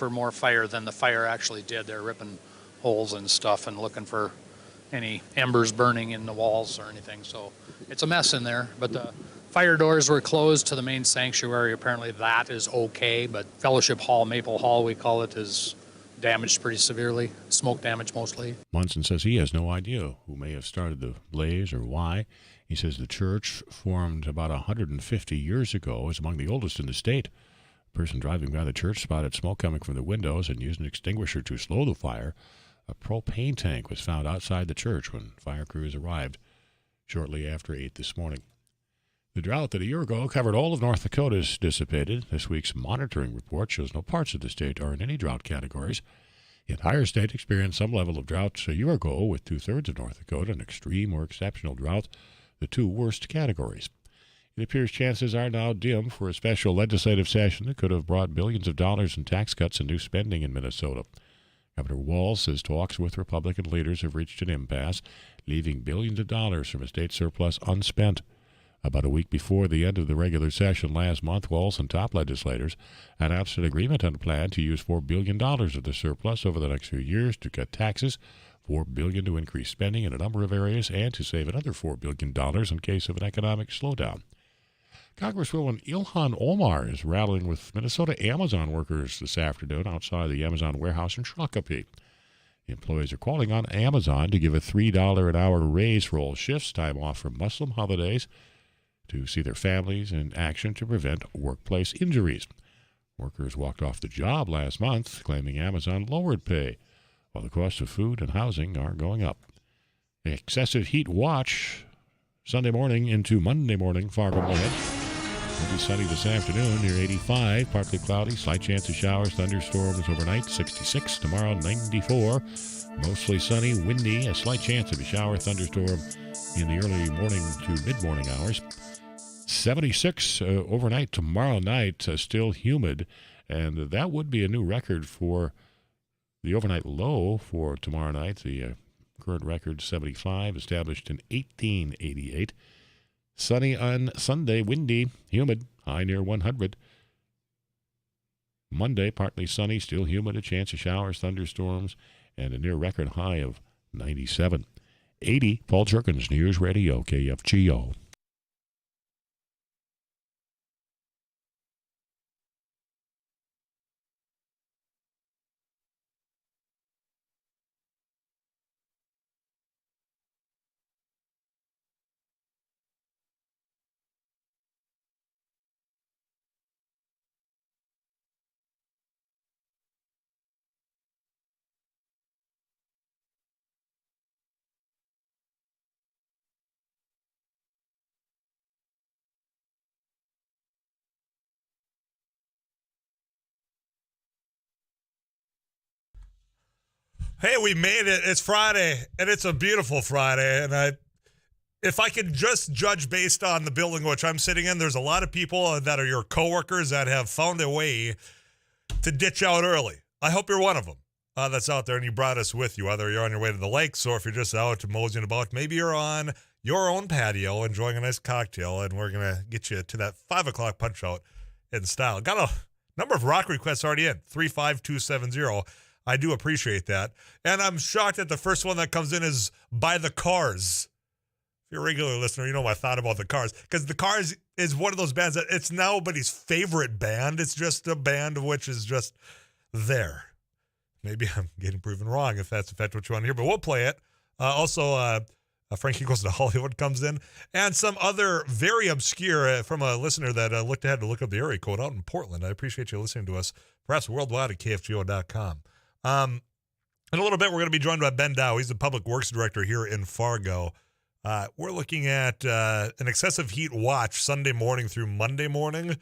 for more fire than the fire actually did. They're ripping holes and stuff and looking for any embers burning in the walls or anything. So it's a mess in there. But the fire doors were closed to the main sanctuary. Apparently that is okay. But Fellowship Hall, Maple Hall, we call it, is damaged pretty severely. Smoke damage mostly. Munson says he has no idea who may have started the blaze or why. He says the church, formed about 150 years ago, is among the oldest in the state. A person driving by the church spotted smoke coming from the windows and used an extinguisher to slow the fire. A propane tank was found outside the church when fire crews arrived shortly after 8 this morning. The drought that a year ago covered all of North Dakota is dissipated. This week's monitoring report shows no parts of the state are in any drought categories. The entire state experienced some level of drought a year ago, with two-thirds of North Dakota in extreme or exceptional drought, the two worst categories. It appears chances are now dim for a special legislative session that could have brought billions of dollars in tax cuts and new spending in Minnesota. Governor Walz says talks with Republican leaders have reached an impasse, leaving billions of dollars from a state surplus unspent. About a week before the end of the regular session last month, Walz and top legislators announced an agreement on a plan to use $4 billion of the surplus over the next few years to cut taxes, $4 billion to increase spending in a number of areas, and to save another $4 billion in case of an economic slowdown. Congresswoman Ilhan Omar is rallying with Minnesota Amazon workers this afternoon outside the Amazon warehouse in Shakopee. The employees are calling on Amazon to give a $3 an hour raise for all shifts, time off for Muslim holidays, to see their families in action to prevent workplace injuries. Workers walked off the job last month, claiming Amazon lowered pay, while the cost of food and housing are going up. The excessive heat watch Sunday morning into Monday morning, Fargo-Moorhead. Will be sunny this afternoon near 85, partly cloudy, slight chance of showers, thunderstorms overnight, 66. Tomorrow, 94. Mostly sunny, windy, a slight chance of a shower, thunderstorm in the early morning to mid-morning hours. 76 overnight tomorrow night, still humid, and that would be a new record for the overnight low for tomorrow night. The current record 75, established in 1888. Sunny on Sunday, windy, humid, high near 100. Monday, partly sunny, still humid, a chance of showers, thunderstorms, and a near record high of 97. 80, Paul Jerkins, News Radio, KFGO. Hey, we made it. It's Friday, and it's a beautiful Friday. And if I could just judge based on the building which I'm sitting in, there's a lot of people that are your coworkers that have found a way to ditch out early. I hope you're one of them that's out there, and you brought us with you, whether you're on your way to the lakes or if you're just out moseying about. Maybe you're on your own patio enjoying a nice cocktail, and we're going to get you to that 5 o'clock punch-out in style. Got a number of rock requests already in, 35270. I do appreciate that. And I'm shocked that the first one that comes in is By the Cars. If you're a regular listener, you know my thought about the Cars. Because the Cars is one of those bands that it's nobody's favorite band. It's just a band which is just there. Maybe I'm getting proven wrong if that's in fact what you want to hear, but we'll play it. Also, Frankie Goes to Hollywood comes in. And some other very obscure from a listener that looked ahead to look up the area code out in Portland. I appreciate you listening to us, perhaps worldwide at KFGO.com. In a little bit, we're going to be joined by Ben Dow. He's the Public Works Director here in Fargo. We're looking at an excessive heat watch Sunday morning through Monday morning,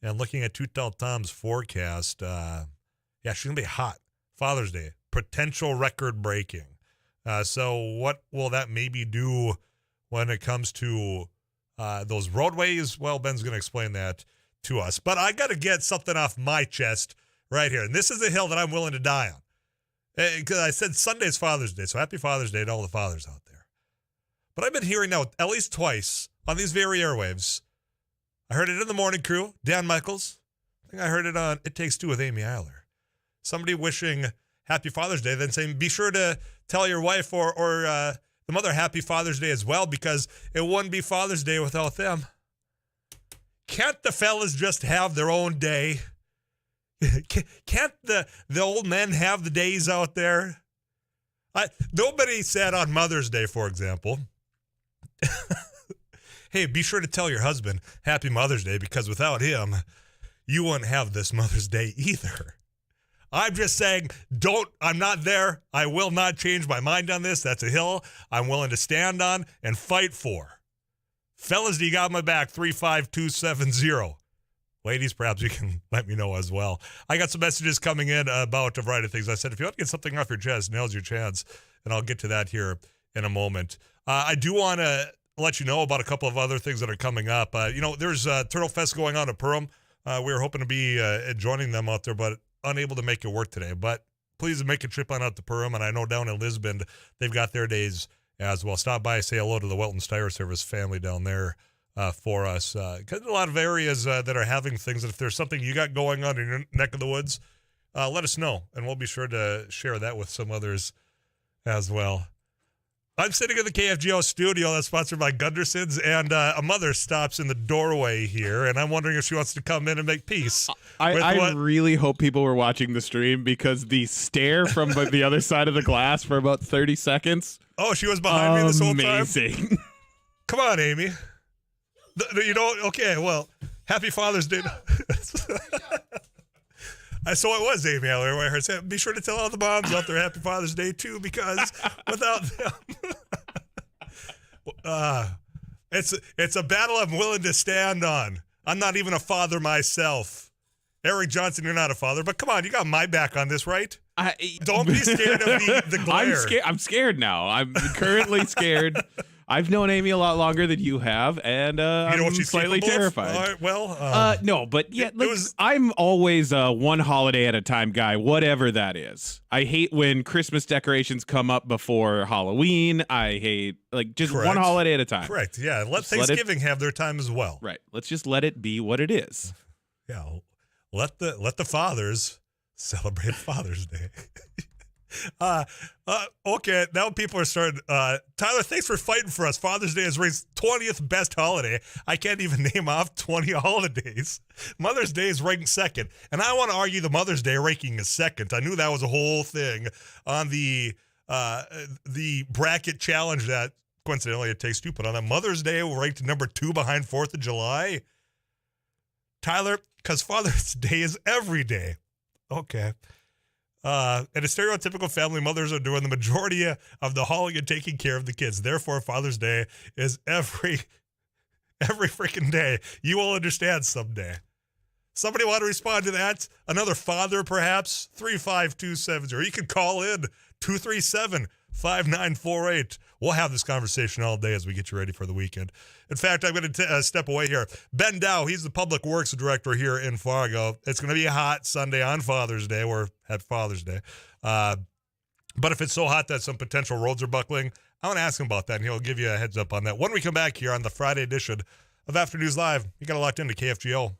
and looking at Too Tall Tom's forecast. She's going to be hot. Father's Day, potential record breaking. So what will that maybe do when it comes to those roadways? Well, Ben's going to explain that to us. But I got to get something off my chest right here. And this is a hill that I'm willing to die on. Because I said Sunday's Father's Day, so happy Father's Day to all the fathers out there. But I've been hearing now at least twice on these very airwaves. I heard it in the Morning Crew, Dan Michaels. I think I heard it on It Takes Two with Amy Eiler. somebody wishing Happy Father's Day, then saying, be sure to tell your wife or the mother Happy Father's Day as well, because it wouldn't be Father's Day without them. Can't the fellas just have their own day? Can't the old men have the days out there? Nobody said on Mother's Day, for example, hey, be sure to tell your husband Happy Mother's Day, because without him, you wouldn't have this Mother's Day either. I'm just saying, I'm not there. I will not change my mind on this. That's a hill I'm willing to stand on and fight for. Fellas, do you got my back? 35270. Ladies, perhaps you can let me know as well. I got some messages coming in about a variety of things. I said, if you want to get something off your chest, now's your chance. And I'll get to that here in a moment. I do want to let you know about a couple of other things that are coming up. There's Turtle Fest going on at Perham. We were hoping to be joining them out there, but unable to make it work today. But please make a trip on out to Perham. And I know down in Lisbon, they've got their days as well. Stop by, say hello to the Welton Steyr Service family down there for us. Because a lot of areas that are having things. And if there's something you got going on in your neck of the woods, let us know. And we'll be sure to share that with some others as well. I'm sitting in the KFGO studio that's sponsored by Gunderson's, and a mother stops in the doorway here, and I'm wondering if she wants to come in and make peace. I really hope people were watching the stream, because the stare from the other side of the glass for about 30 seconds. Oh, she was behind me this whole time? Amazing. Come on, Amy. Okay, well, happy Father's Day. So it was Amy Aller where I heard say, be sure to tell all the moms out there Happy Father's Day too, because without them, it's a battle I'm willing to stand on. I'm not even a father myself. Eric Johnson, you're not a father, but come on, you got my back on this, right? Don't be scared of the glare. I'm scared now. I'm currently scared. I've known Amy a lot longer than you have, and I'm slightly terrified. All right, well, no, but yeah, I'm always a one holiday at a time guy, whatever that is. I hate when Christmas decorations come up before Halloween. I hate just one holiday at a time. Correct. Yeah, let Thanksgiving have their time as well. Right. Let's just let it be what it is. Yeah, let the fathers celebrate Father's Day. Okay, now people are starting. Tyler, thanks for fighting for us. Father's Day is ranked 20th best holiday. I can't even name off 20 holidays. Mother's Day is ranked second, and I want to argue the Mother's Day ranking is second. I knew that was a whole thing on the bracket challenge that coincidentally it takes two put on. That Mother's Day ranked number 2 behind 4th of July. Tyler, because Father's Day is every day. Okay. In a stereotypical family, mothers are doing the majority of the hauling and taking care of the kids. Therefore, Father's Day is every freaking day. You will understand someday. Somebody want to respond to that? Another father, perhaps? 35270. Or you can call in 237-5948. We'll have this conversation all day as we get you ready for the weekend. In fact, I'm going to step away here. Ben Dow, he's the Public Works Director here in Fargo. It's going to be a hot Sunday on Father's Day. We're at Father's Day. But if it's so hot that some potential roads are buckling, I want to ask him about that, and he'll give you a heads up on that. When we come back here on the Friday edition of Afternoons Live, you got locked into KFGO.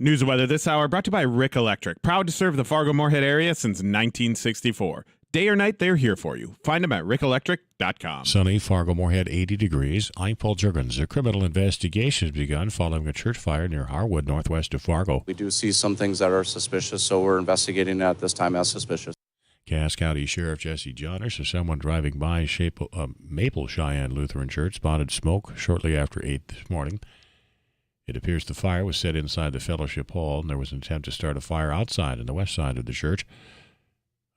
News and weather this hour brought to you by Rick Electric. Proud to serve the Fargo-Moorhead area since 1964. Day or night, they're here for you. Find them at rickelectric.com. Sunny, Fargo-Moorhead, 80 degrees. I'm Paul Jurgens. A criminal investigation has begun following a church fire near Harwood, northwest of Fargo. We do see some things that are suspicious, so we're investigating it at this time as suspicious. Cass County Sheriff Jesse Johnner says someone driving by Maple Cheyenne Lutheran Church spotted smoke shortly after 8 this morning. It appears the fire was set inside the fellowship hall, and there was an attempt to start a fire outside on the west side of the church.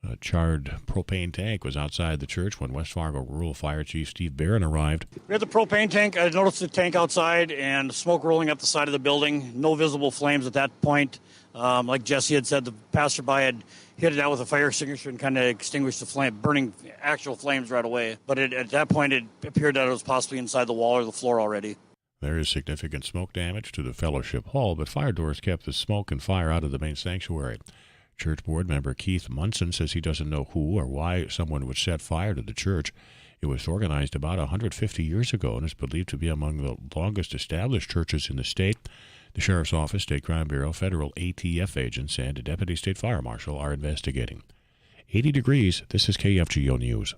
A charred propane tank was outside the church when West Fargo Rural Fire Chief Steve Barron arrived. We had the propane tank. I noticed the tank outside and smoke rolling up the side of the building. No visible flames at that point. Like Jesse had said, the passerby had hit it out with a fire extinguisher and kind of extinguished the flame, burning actual flames right away. But at that point, it appeared that it was possibly inside the wall or the floor already. There is significant smoke damage to the fellowship hall, but fire doors kept the smoke and fire out of the main sanctuary. Church board member Keith Munson says he doesn't know who or why someone would set fire to the church. It was organized about 150 years ago and is believed to be among the longest established churches in the state. The Sheriff's Office, State Crime Bureau, federal ATF agents, and a Deputy State Fire Marshal are investigating. 80 degrees, this is KFGO News.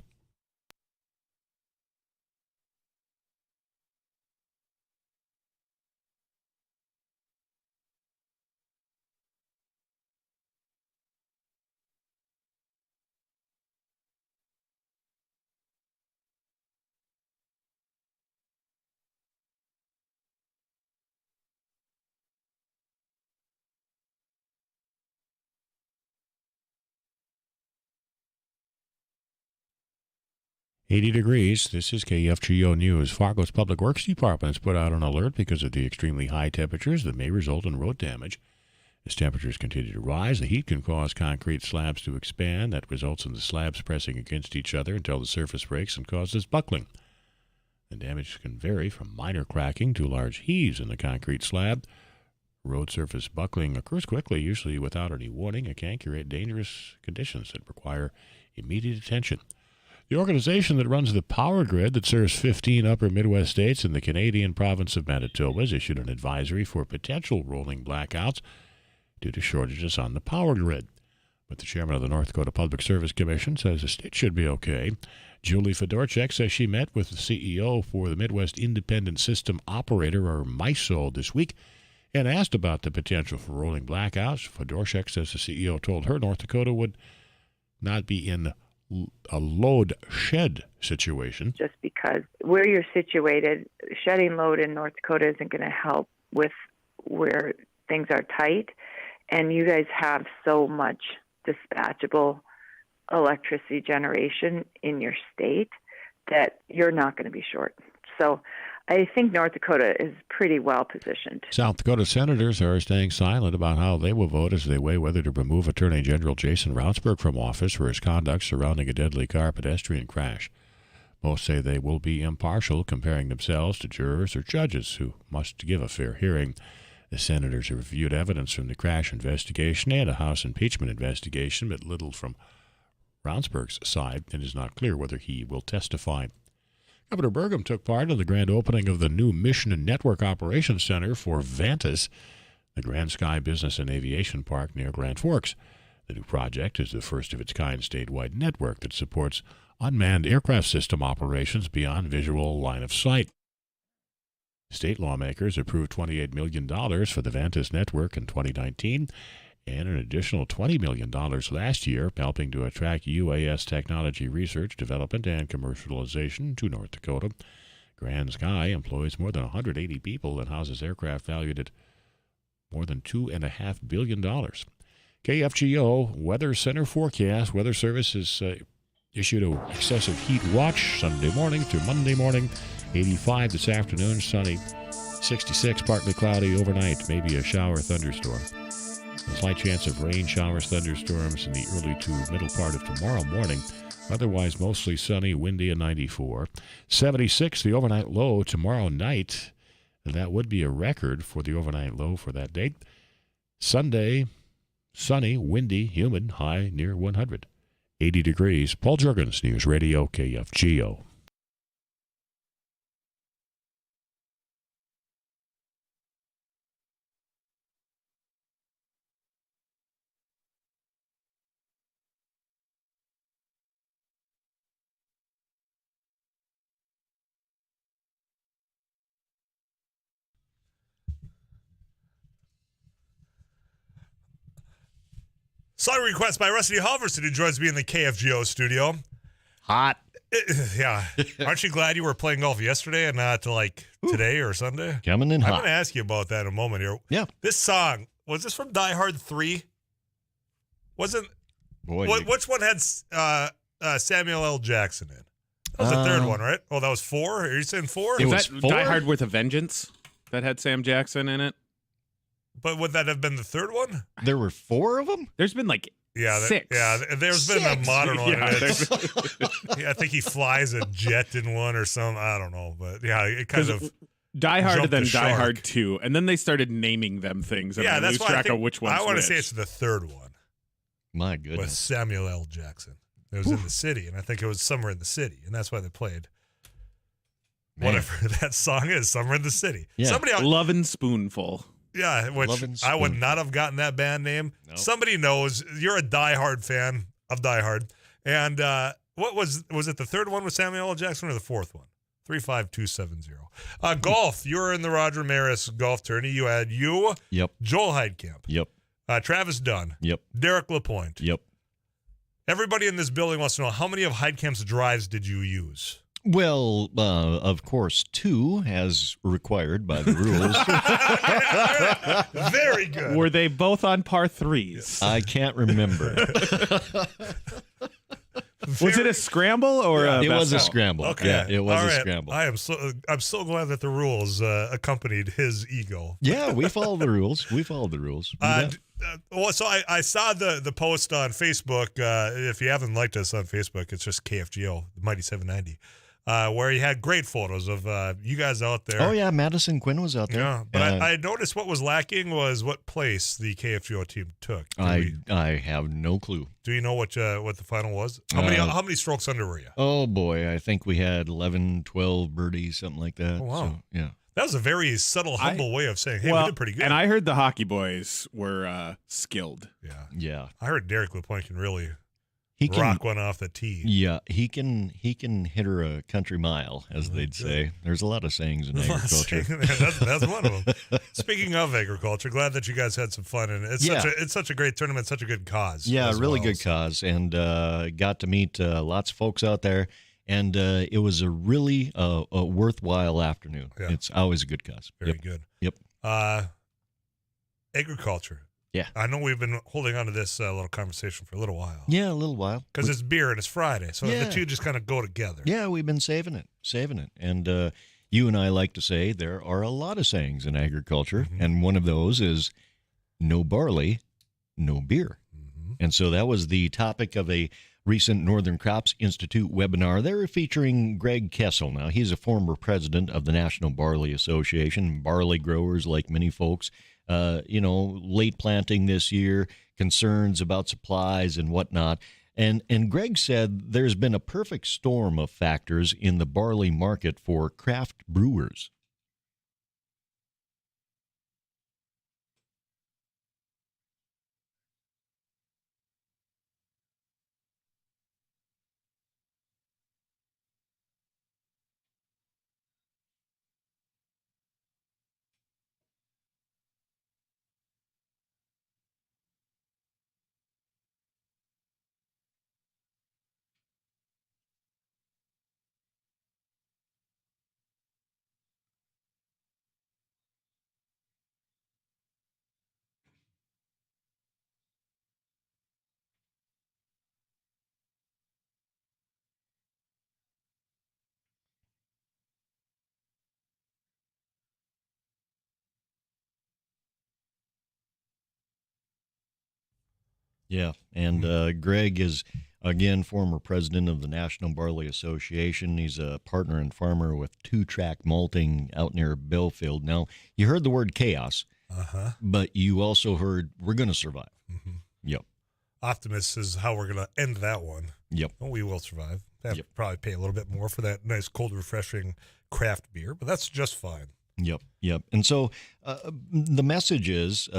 $80 degrees. This is KFGO News. Fargo's Public Works Department has put out an alert because of the extremely high temperatures that may result in road damage. As temperatures continue to rise, the heat can cause concrete slabs to expand. That results in the slabs pressing against each other until the surface breaks and causes buckling. The damage can vary from minor cracking to large heaves in the concrete slab. Road surface buckling occurs quickly, usually without any warning. It can create dangerous conditions that require immediate attention. The organization that runs the power grid that serves 15 upper Midwest states and the Canadian province of Manitoba has issued an advisory for potential rolling blackouts due to shortages on the power grid. But the chairman of the North Dakota Public Service Commission says the state should be okay. Julie Fedorchak says she met with the CEO for the Midwest Independent System Operator, or MISO, this week and asked about the potential for rolling blackouts. Fedorchak says the CEO told her North Dakota would not be in a load shed situation. Just because where you're situated, shedding load in North Dakota isn't going to help with where things are tight. And you guys have so much dispatchable electricity generation in your state that you're not going to be short. So I think North Dakota is pretty well positioned. South Dakota senators are staying silent about how they will vote as they weigh whether to remove Attorney General Jason Rounsberg from office for his conduct surrounding a deadly car pedestrian crash. Most say they will be impartial, comparing themselves to jurors or judges who must give a fair hearing. The senators have reviewed evidence from the crash investigation and a House impeachment investigation, but little from Rounsberg's side, and it is not clear whether he will testify. Governor Burgum took part in the grand opening of the new Mission and Network Operations Center for Vantas, the Grand Sky Business and Aviation Park near Grand Forks. The new project is the first of its kind statewide network that supports unmanned aircraft system operations beyond visual line of sight. State lawmakers approved $28 million for the Vantas network in 2019 and an additional $20 million last year, helping to attract UAS technology research, development, and commercialization to North Dakota. Grand Sky employs more than 180 people and houses aircraft valued at more than $2.5 billion. KFGO Weather Center forecast. Weather Service has issued an excessive heat watch Sunday morning through Monday morning. 85 this afternoon, sunny. 66, partly cloudy overnight, maybe a shower thunderstorm. A slight chance of rain, showers, thunderstorms in the early to middle part of tomorrow morning. Otherwise, mostly sunny, windy, and 94. 76, the overnight low tomorrow night. That would be a record for the overnight low for that date. Sunday, sunny, windy, humid, high near 100. 80 degrees. Paul Jurgens, News Radio, KFGO. Song request by Rusty Halverson, who joins me in the KFGO studio. Hot. Yeah. Aren't you glad you were playing golf yesterday and not today or Sunday? Coming in I'm hot. going to ask you about that in a moment here. Yeah. This song, was this from Die Hard 3? Wasn't... Boy, Which one had Samuel L. Jackson in? That was the third one, right? Oh, that was 4? Are you saying 4? It Was was that 4? Die Hard with a Vengeance that had Sam Jackson in it? But would that have been the third one? There were 4 of them? There's been like 6. There's been a modern one. Yeah, I think he flies a jet in one or some. I don't know, but yeah, it kind of Die Hard jumped and then the Die shark. Hard 2, and then they started naming them things, and Yeah, I that's lose why I track think, of which one's I want to which. say it's the third one My with goodness. Samuel L. Jackson. It was in the city, and I think it was Somewhere in the City, and that's why they played Man. whatever that song is, Somewhere in the City. Yeah. Somebody else, Love and Spoonful. yeah, which Love and I would Spoon. not have gotten that band name. Nope. Somebody knows. You're a Die Hard fan of Die Hard, and what was it? The third one with Samuel L. Jackson or the fourth one? 35270. Golf. You were in the Roger Maris golf tourney. You had Yep. Joel Heidkamp, Yep. Travis Dunn, Yep. Derek LaPointe. Yep. Everybody in this building wants to know, how many of Heidkamp's drives did you use? Well, of course, 2 as required by the rules. Very good. Were they both on par 3s? I can't remember. Was it a scramble or a It was a best ball? scramble. Okay. Yeah, it was All a right. scramble. I'm so glad that the rules accompanied his ego. Yeah, we follow the rules. We follow the rules. Yeah. So I saw the post on Facebook. If you haven't liked us on Facebook, it's just KFGO, the Mighty 790, where he had great photos of you guys out there. Oh, yeah, Madison Quinn was out there. Yeah, but I noticed what was lacking was what place the KFGO team took. I have no clue. Do you know what the final was? How many strokes under were you? Oh, boy, I think we had 11, 12 birdies, something like that. Oh, wow. So, yeah. That was a very subtle, humble way of saying, hey, we did pretty good. And I heard the hockey boys were skilled. yeah. Yeah. I heard Derek LaPointe can really He can rock one off the tee. Yeah, he can hit her a country mile, as they'd say. There's a lot of sayings in agriculture. that's one of them. Speaking of agriculture, glad that you guys had some fun, and it's such a great tournament, such a good cause. Yeah, as really well. good cause, and got to meet lots of folks out there, and it was a really a worthwhile afternoon. Yeah. It's always a good cause. Very Yep. good. Yep. Agriculture. Yeah. I know we've been holding on to this little conversation for a little while. Yeah, a little while. Because it's beer and it's Friday, so Yeah. the two just kind of go together. Yeah, we've been saving it. And you and I like to say there are a lot of sayings in agriculture, and one of those is no barley, no beer. And so that was the topic of a recent Northern Crops Institute webinar. They were featuring Greg Kessel. Now, he's a former president of the National Barley Association. Barley growers, like many folks, late planting this year, concerns about supplies and whatnot. And Greg said there's been a perfect storm of factors in the barley market for craft brewers. Yeah, and Greg is, again, former president of the National Barley Association. He's a partner and farmer with Two Track Malting out near Belfield. Now, you heard the word chaos, but you also heard we're going to survive. Yep. Optimist is how we're going to end that one. Yep. Well, we will survive. Have to probably pay a little bit more for that nice, cold, refreshing craft beer, but that's just fine. Yep. And so the message is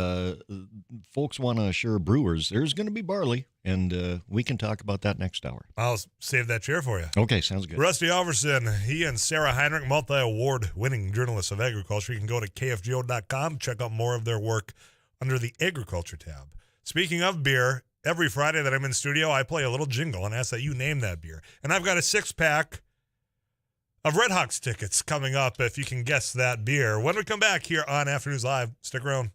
folks want to assure brewers there's going to be barley, and we can talk about that next hour. I'll save that chair for you. Okay, sounds good. Rusty Alverson, he and Sarah Heinrich, multi-award winning journalists of agriculture. You can go to kfgo.com, check out more of their work under the agriculture tab. Speaking of beer, every Friday that I'm in studio, I play a little jingle and ask that you name that beer. And I've got a 6-pack of Red Hawks tickets coming up if you can guess that beer. When we come back here on Afternoons Live, stick around.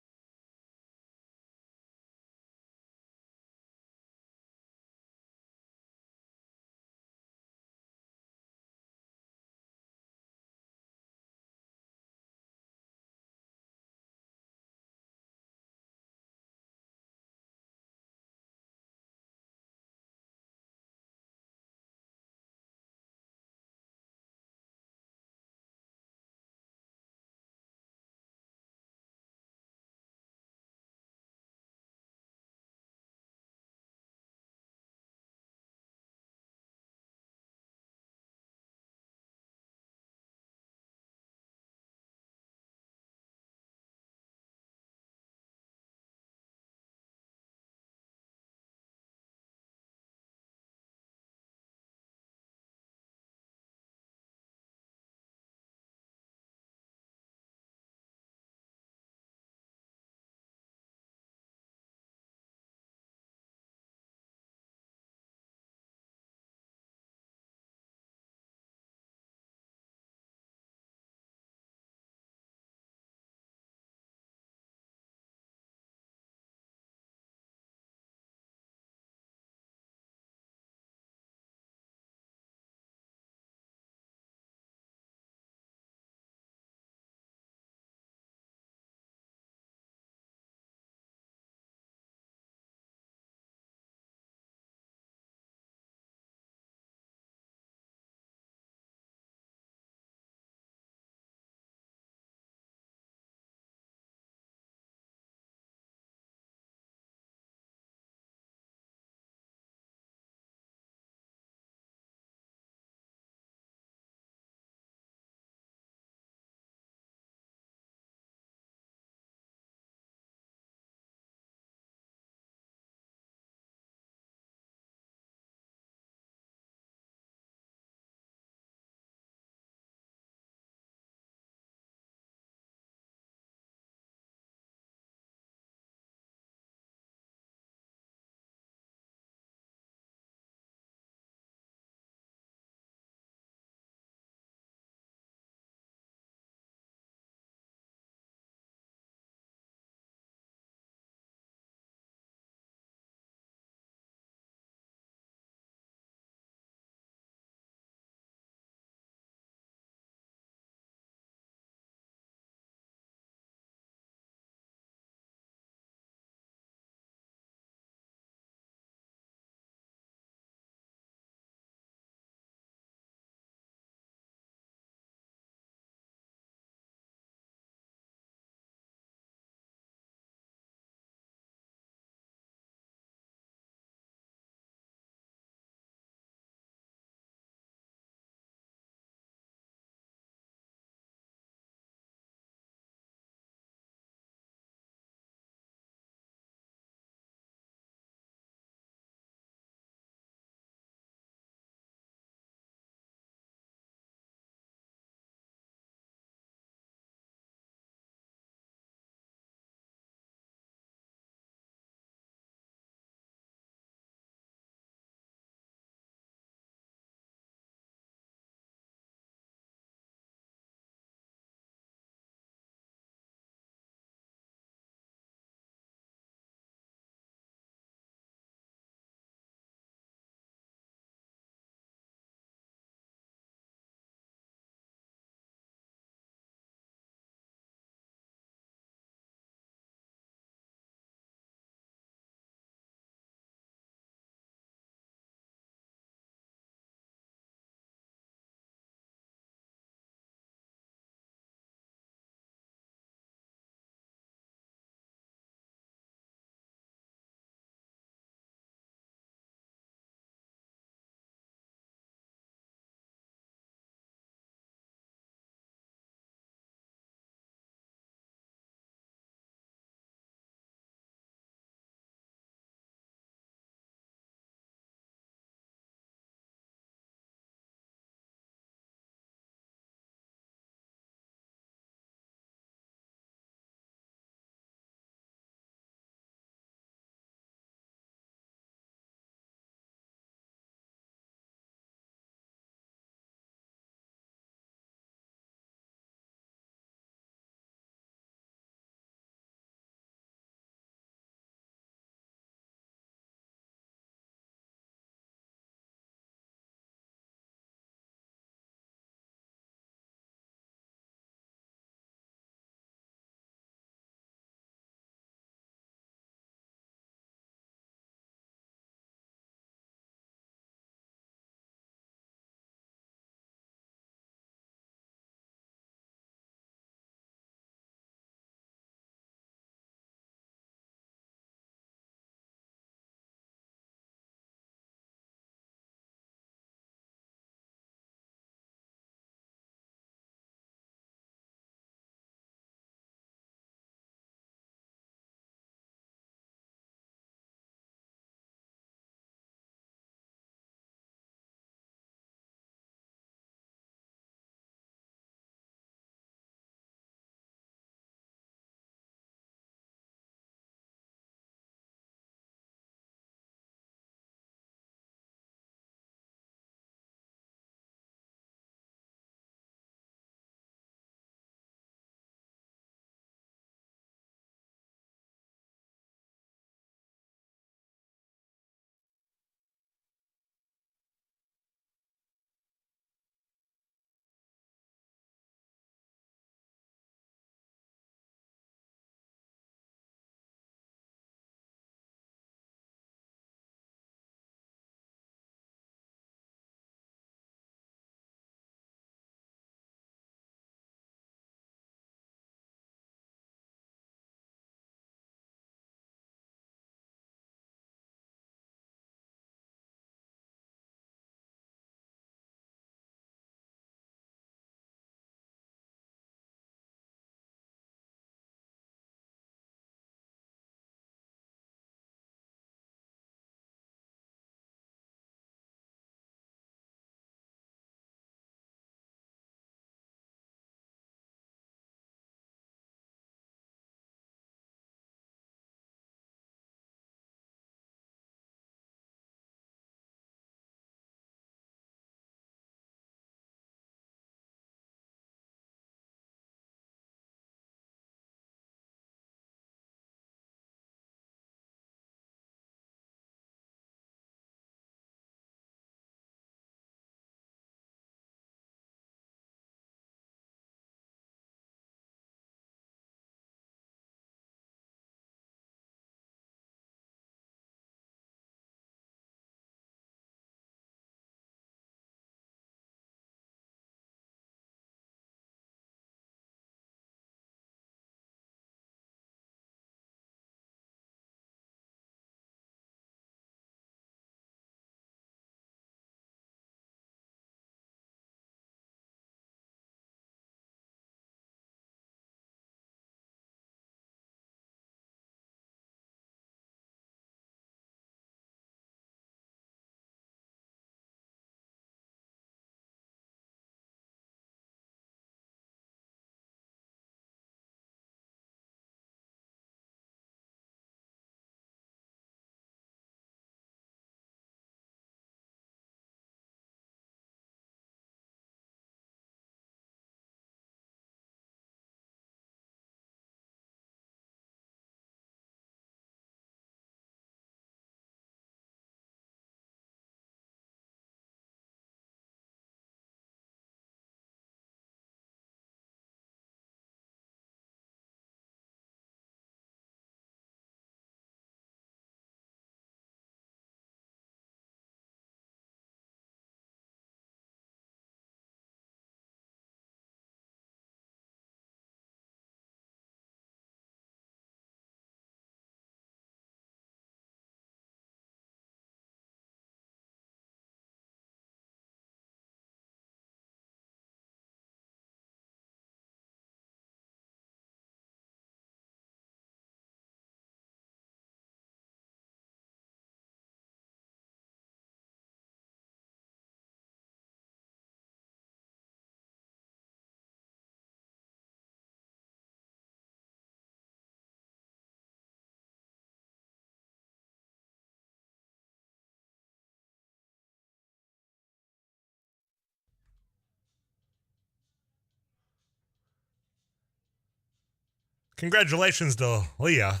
congratulations to Leah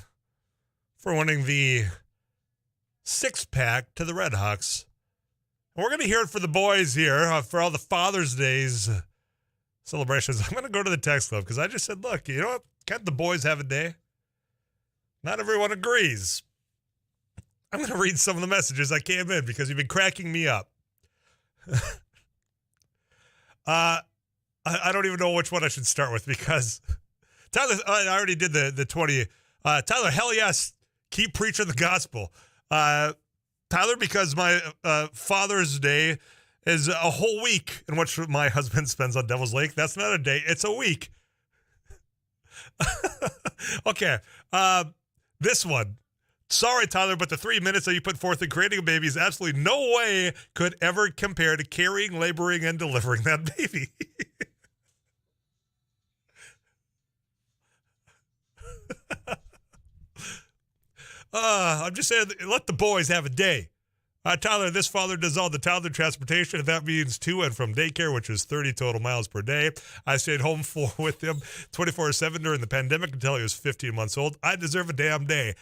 for winning the 6-pack to the Red Hawks. And we're going to hear it for the boys here for all the Father's Days celebrations. I'm going to go to the text club because I just said, look, you know what? Can't the boys have a day? Not everyone agrees. I'm going to read some of the messages that came in because you've been cracking me up. I don't even know which one I should start with because Tyler, I already did the 20. Tyler, hell yes, keep preaching the gospel. Tyler, because my Father's Day is a whole week in which my husband spends on Devil's Lake. That's not a day, it's a week. Okay, this one. Sorry, Tyler, but the 3 minutes that you put forth in creating a baby is absolutely no way could ever compare to carrying, laboring, and delivering that baby. I'm just saying, let the boys have a day. Tyler, this father does all the toddler transportation. That means to and from daycare, which is 30 total miles per day. I stayed home with him 24/7 during the pandemic until he was 15 months old. I deserve a damn day.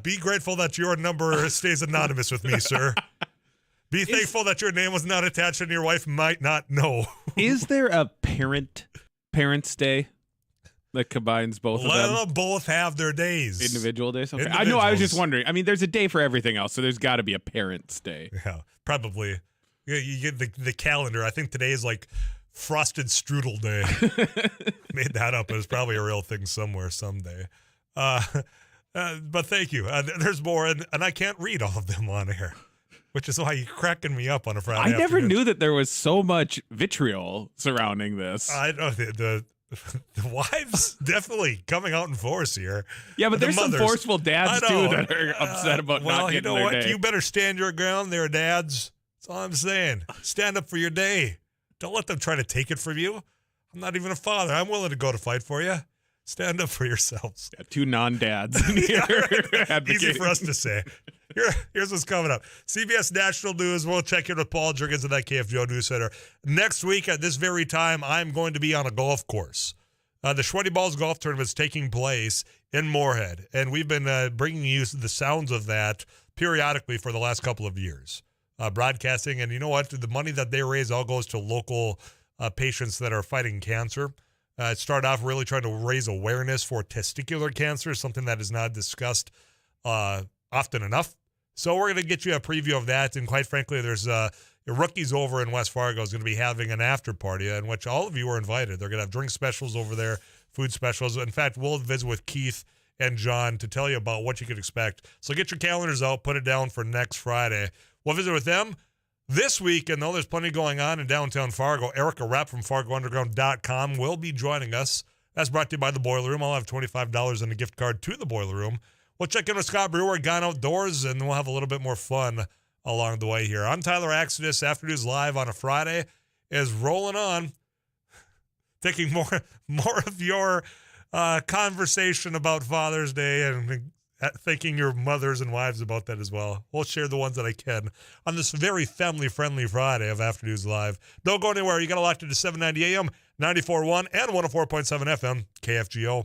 Be grateful that your number stays anonymous with me, sir. Be thankful that your name was not attached and your wife might not know. Is there a Parents' Day that combines both of them? Let them both have their days. Individual days? Okay. I know, I was just wondering. I mean, there's a day for everything else, so there's got to be a Parents' Day. Yeah, probably. You get the calendar. I think today is like Frosted Strudel Day. Made that up. It was probably a real thing somewhere someday. But thank you. There's more, and I can't read all of them on air, which is why you're cracking me up on a Friday I never afternoon. knew that there was so much vitriol surrounding this. I know the wives definitely coming out in force here. Yeah, but there's some forceful dads too that are upset about well, not getting you know their what? day. You better stand your ground there, dads. That's all I'm saying. Stand up for your day. Don't let them try to take it from you. I'm not even a father. I'm willing to go to fight for you. Stand up for yourselves. Yeah, two non-dads in here. Easy for us to say. Here's what's coming up. CBS National News. We'll check in with Paul Jurgens of that KFGO News Center. Next week at this very time, I'm going to be on a golf course. The Sweaty Balls Golf Tournament is taking place in Moorhead, and we've been bringing you the sounds of that periodically for the last couple of years, broadcasting. And you know what? The money that they raise all goes to local patients that are fighting cancer. It started off really trying to raise awareness for testicular cancer, something that is not discussed often enough. So we're going to get you a preview of that. And quite frankly, there's Rookies over in West Fargo is going to be having an after party in which all of you are invited. They're going to have drink specials over there, food specials. In fact, we'll visit with Keith and John to tell you about what you could expect. So get your calendars out, put it down for next Friday. We'll visit with them this week, and though there's plenty going on in downtown Fargo, Erica Rapp from FargoUnderground.com will be joining us. That's brought to you by The Boiler Room. I'll have $25 in a gift card to The Boiler Room. We'll check in with Scott Brewer, Gone Outdoors, and we'll have a little bit more fun along the way here. I'm Tyler Axedis. Afternoons Live on a Friday is rolling on. Taking more of your conversation about Father's Day and thanking your mothers and wives about that as well. We'll share the ones that I can on this very family-friendly Friday of Afternoons Live. Don't go anywhere. You got to lock to 790 AM, 94.1 and 104.7 FM, KFGO.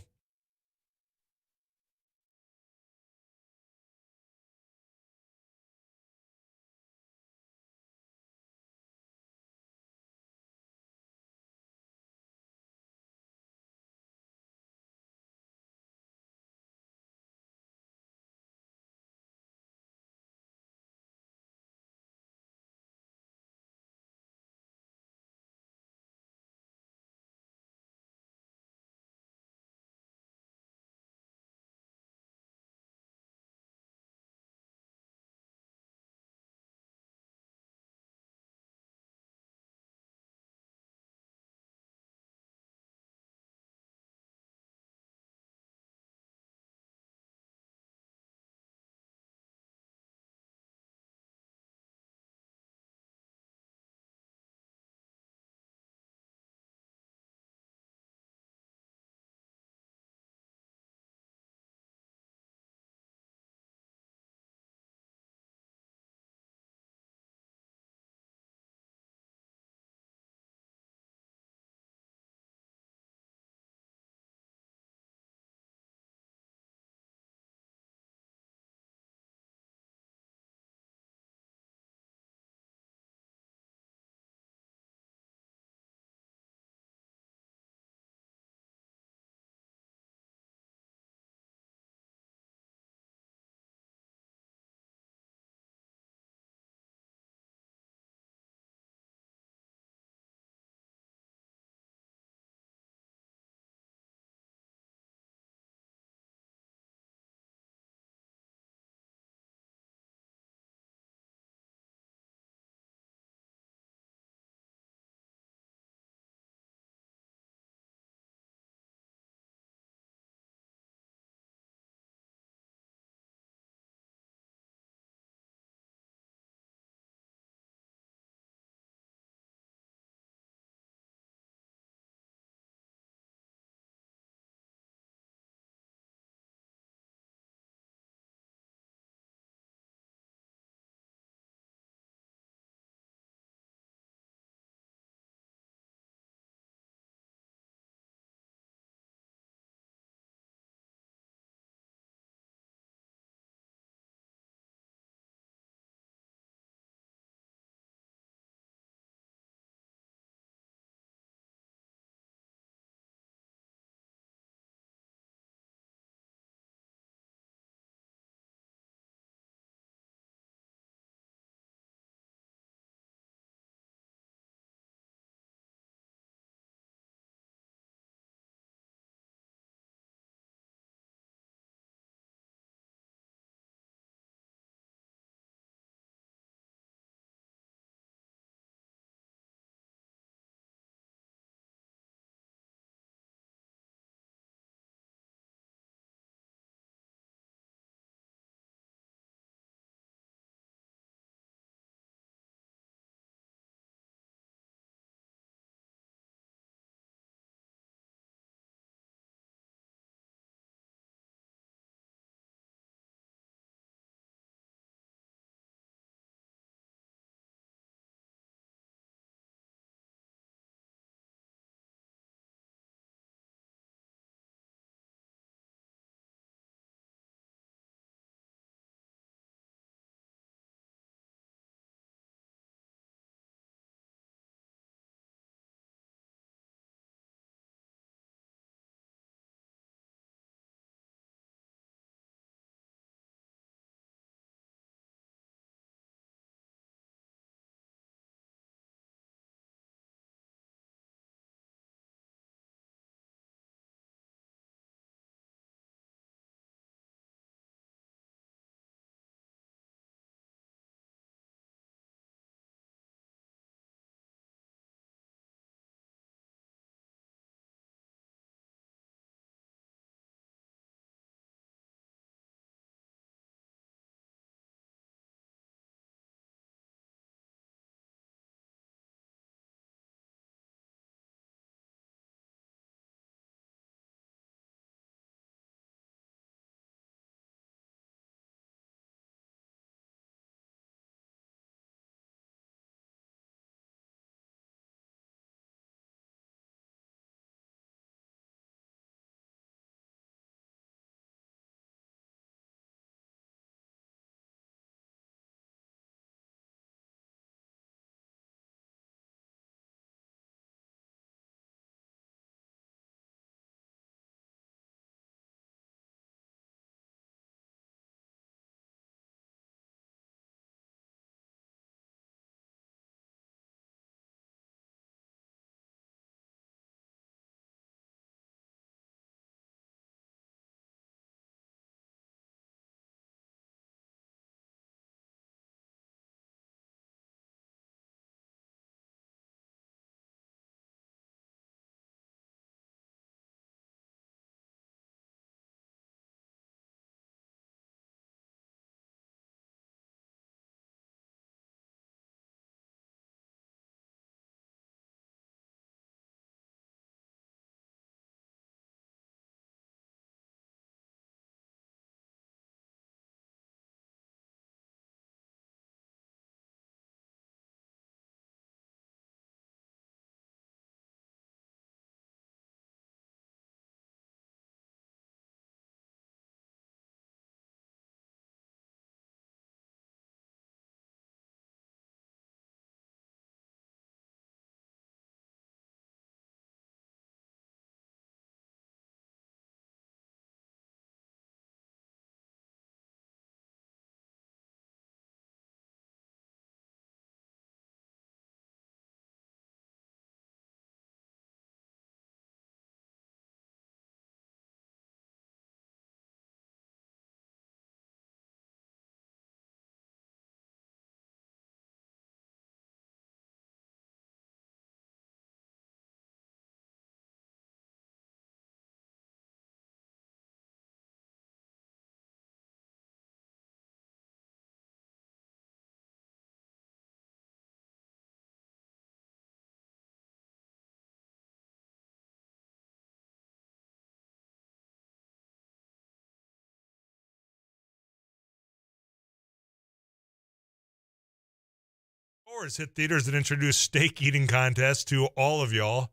Hours hit theaters and introduced steak eating contest to all of y'all.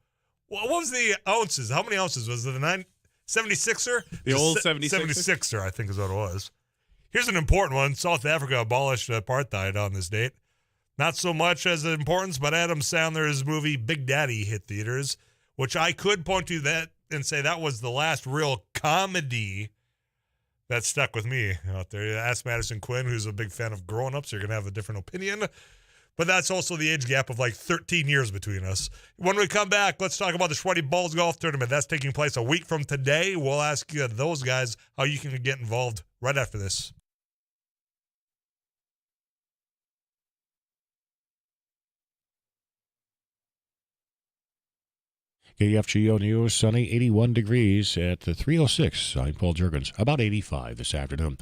What was the ounces? How many ounces was it? The 76er? The old 76er? 76er, I think is what it was. Here's an important one. South Africa abolished apartheid on this date. Not so much as an importance, but Adam Sandler's movie Big Daddy hit theaters, which I could point to that and say that was the last real comedy that stuck with me out there. Ask Madison Quinn, who's a big fan of grown-ups. You're going to have a different opinion. But that's also the age gap of like 13 years between us. When we come back, let's talk about the Sweaty Balls Golf Tournament. That's taking place a week from today. We'll ask those guys how you can get involved right after this. KFGO News, sunny 81 degrees at the 306. I'm Paul Juergens, about 85 this afternoon.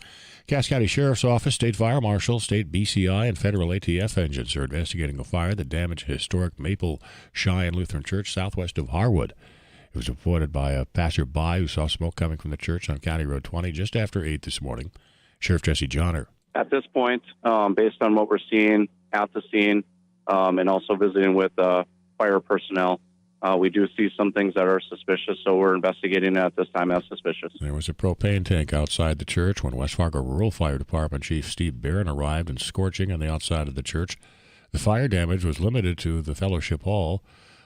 Cass County Sheriff's Office, State Fire Marshal, State BCI, and Federal ATF engines are investigating a fire that damaged a historic Maple Cheyenne Lutheran Church southwest of Harwood. It was reported by a passerby who saw smoke coming from the church on County Road 20 just after 8 this morning. Sheriff Jesse Johnner. At this point, based on what we're seeing at the scene and also visiting with fire personnel, we do see some things that are suspicious, so we're investigating it at this time as suspicious. There was a propane tank outside the church when West Fargo Rural Fire Department Chief Steve Barron arrived and scorching on the outside of the church. The fire damage was limited to the fellowship hall.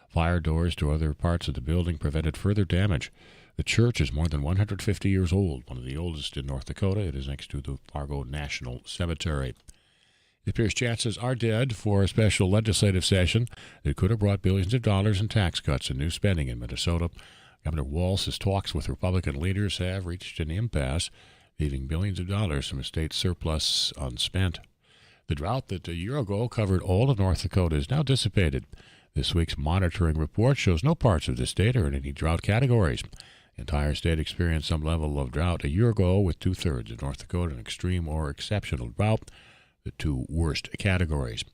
Fire doors to other parts of the building prevented further damage. The church is more than 150 years old, one of the oldest in North Dakota. It is next to the Fargo National Cemetery. It appears chances are dead for a special legislative session that could have brought billions of dollars in tax cuts and new spending in Minnesota. Governor Walz's talks with Republican leaders have reached an impasse, leaving billions of dollars from a state surplus unspent. The drought that a year ago covered all of North Dakota is now dissipated. This week's monitoring report shows no parts of the state are in any drought categories. The entire state experienced some level of drought a year ago, with two-thirds of North Dakota in extreme or exceptional drought, the two worst categories.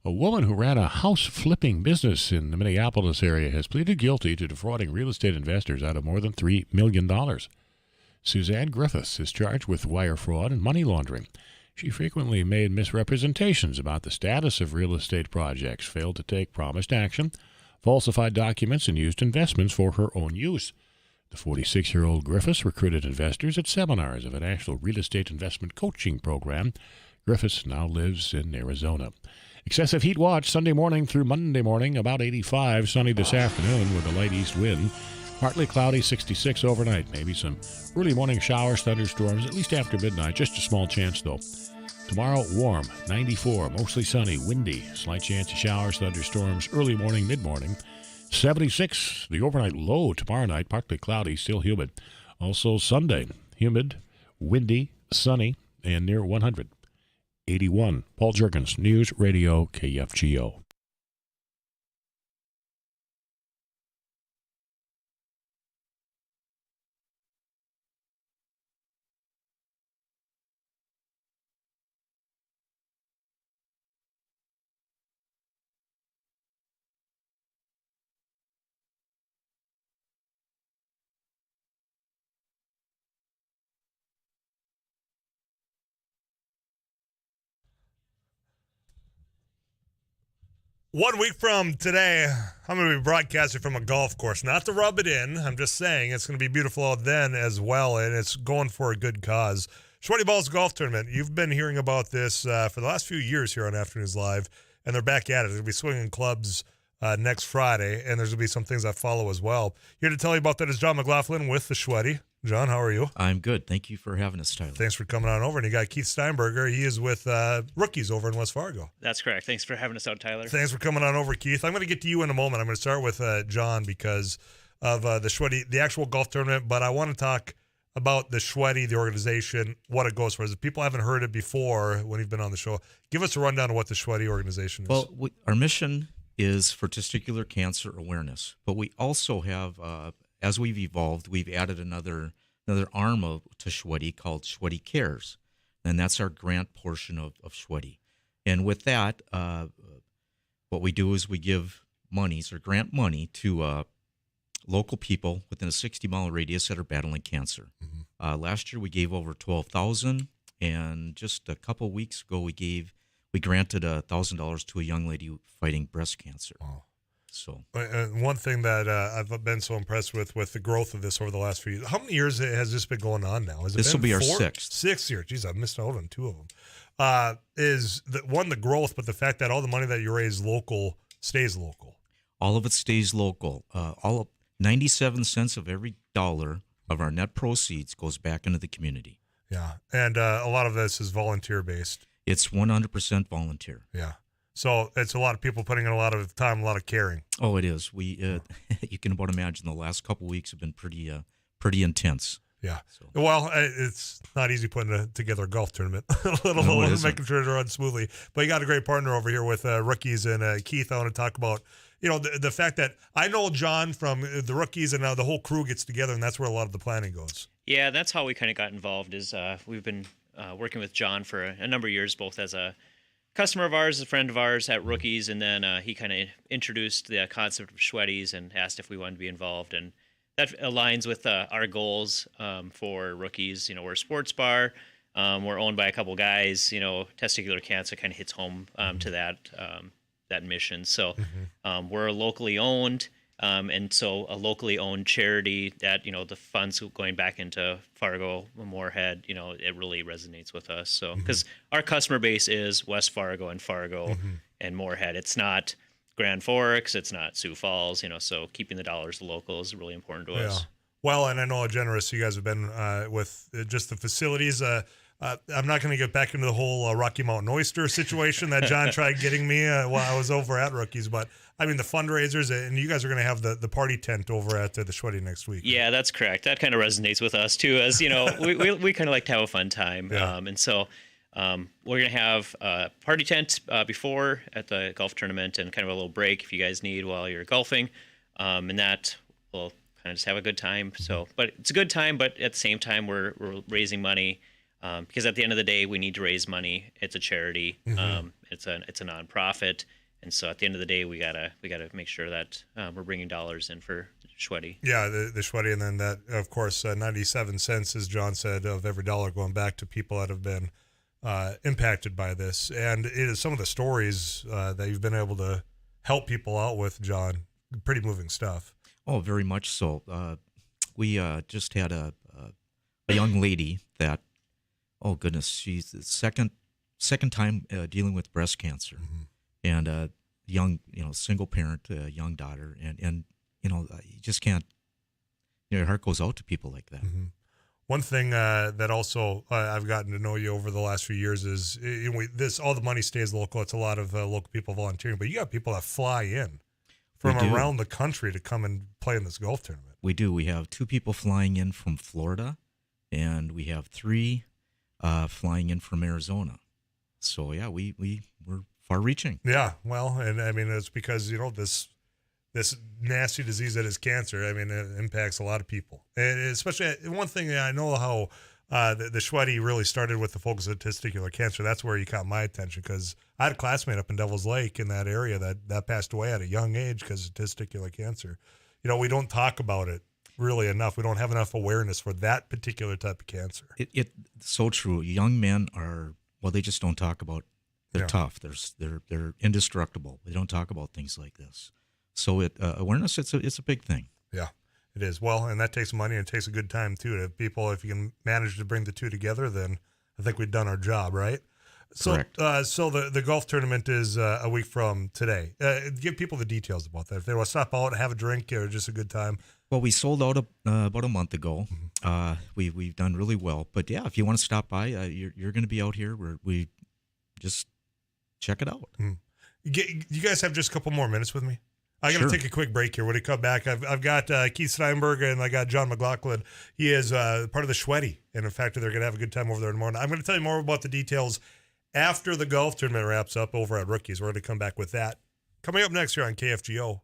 A woman who ran a house-flipping business in the Minneapolis area has pleaded guilty to defrauding real estate investors out of more than $3 million. Suzanne Griffiths is charged with wire fraud and money laundering. She frequently made misrepresentations about the status of real estate projects, failed to take promised action, falsified documents, and used investments for her own use. The 46-year-old Griffiths recruited investors at seminars of a national real estate investment coaching program. Griffiths now lives in Arizona. Excessive heat watch Sunday morning through Monday morning, about 85. Sunny this afternoon with a light east wind. Partly cloudy, 66 overnight. Maybe some early morning showers, thunderstorms, at least after midnight. Just a small chance, though. Tomorrow, warm, 94, mostly sunny, windy. Slight chance of showers, thunderstorms, early morning, mid-morning. 76, the overnight low tomorrow night, partly cloudy, still humid. Also Sunday, humid, windy, sunny, and near 100. 81. Paul Juergens, News Radio KFGO. One week from today, I'm going to be broadcasting from a golf course. Not to rub it in. I'm just saying it's going to be beautiful out then as well, and it's going for a good cause. Sweaty Balls Golf Tournament. You've been hearing about this for the last few years here on Afternoons Live, and they're back at it. They're going to be swinging clubs next Friday, and there's going to be some things that follow as well. Here to tell you about that is John McLaughlin with the Sweaty. John, how are you? I'm good. Thank you for having us, Tyler. Thanks for coming on over. And you got Keith Steinberger. He is with Rookies over in West Fargo. That's correct. Thanks for having us out, Tyler. Thanks for coming on over, Keith. I'm going to get to you in a moment. I'm going to start with John because of the Sweaty, the actual golf tournament. But I want to talk about the Sweaty, the organization, what it goes for. If people haven't heard it before when you've been on the show, give us a rundown of what the Sweaty organization is. Well, our mission is for testicular cancer awareness. But we also have, as we've evolved, we've added another arm to Sweaty called Sweaty Cares, and that's our grant portion of Sweaty. And with that, what we do is we give monies or grant money to local people within a 60-mile radius that are battling cancer. Mm-hmm. Last year we gave over $12,000, and just a couple weeks ago we we granted $1,000 to a young lady fighting breast cancer. Wow. So one thing that I've been so impressed with the growth of this over the last few years. How many years has this been going on now? This will be our sixth. 6 years. Jeez, I've missed out on 2 of them. Is the growth, but the fact that all the money that you raise local stays local. All of it stays local. 97 cents of every dollar of our net proceeds goes back into the community. Yeah, and a lot of this is volunteer based. It's 100% volunteer. Yeah. So it's a lot of people putting in a lot of time, a lot of caring. Oh, it is. We you can about imagine the last couple of weeks have been pretty intense. Yeah. So. Well, it's not easy putting together a golf tournament, let alone making sure it runs smoothly. But you got a great partner over here with Rookies. And Keith, I want to talk about, the fact that I know John from the Rookies, and now the whole crew gets together, and that's where a lot of the planning goes. Yeah, that's how we kind of got involved. Is we've been working with John for a number of years, both as a customer of ours, a friend of ours at Rookies, and then he kind of introduced the concept of Schweddies and asked if we wanted to be involved, and that aligns with our goals for Rookies. We're a sports bar. We're owned by a couple guys. Testicular cancer kind of hits home to that mission. So we're locally owned. And so a locally owned charity that, the funds going back into Fargo-Moorhead, it really resonates with us. So, because our customer base is West Fargo and Moorhead. It's not Grand Forks. It's not Sioux Falls, so keeping the dollars local is really important to us. Well, and I know how generous you guys have been with just the facilities. I'm not going to get back into the whole Rocky Mountain Oyster situation that John tried getting me while I was over at Rookies, but I mean the fundraisers, and you guys are going to have the party tent over at the Schweddy next week. Yeah, that's correct. That kind of resonates with us too, as we kind of like to have a fun time, and so we're going to have a party tent before at the golf tournament, and kind of a little break if you guys need while you're golfing, and that will kind of just have a good time. So, but it's a good time, but at the same time we're raising money. Because at the end of the day, we need to raise money. It's a charity. It's a nonprofit, and so at the end of the day, we gotta make sure that we're bringing dollars in for Schweddy. Yeah, the Schweddy, and then that, of course, 97 cents, as John said, of every dollar going back to people that have been impacted by this. And it is some of the stories that you've been able to help people out with, John. Pretty moving stuff. Oh, very much so. We just had a young lady that. Oh goodness, she's the second time dealing with breast cancer, and young, single parent, young daughter, and you just can't. Your heart goes out to people like that. One thing that also I've gotten to know you over the last few years is all the money stays local. It's a lot of local people volunteering, but you got people that fly in from around the country to come and play in this golf tournament. We do. We have 2 people flying in from Florida, and we have 3. Flying in from Arizona. So yeah, we're far reaching. Yeah, well, and I mean it's because this nasty disease that is cancer. I mean it impacts a lot of people, and especially one thing that I know how the Schweddy really started with the focus of testicular cancer. That's where you caught my attention because I had a classmate up in Devil's Lake in that area that passed away at a young age because of testicular cancer. We don't talk about it really enough. We don't have enough awareness for that particular type of cancer. It's so true. Young men they just don't talk about. They're tough. They're indestructible. They don't talk about things like this. So awareness, it's a big thing. Yeah, it is. Well, and that takes money and it takes a good time too. If you can manage to bring the two together, then I think we've done our job, right? Correct. So the golf tournament is a week from today. Give people the details about that. If they want to stop out, have a drink, or just a good time. Well, we sold out about a month ago. We've done really well. But yeah, if you want to stop by, you're going to be out here. We just check it out. You guys have just a couple more minutes with me? I got to take a quick break here. When we come back, I've got Keith Steinberg and I got John McLaughlin. He is part of the Schweddy, and in fact, they're going to have a good time over there in the morning. I'm going to tell you more about the details after the golf tournament wraps up over at Rookies. We're going to come back with that. Coming up next here on KFGO.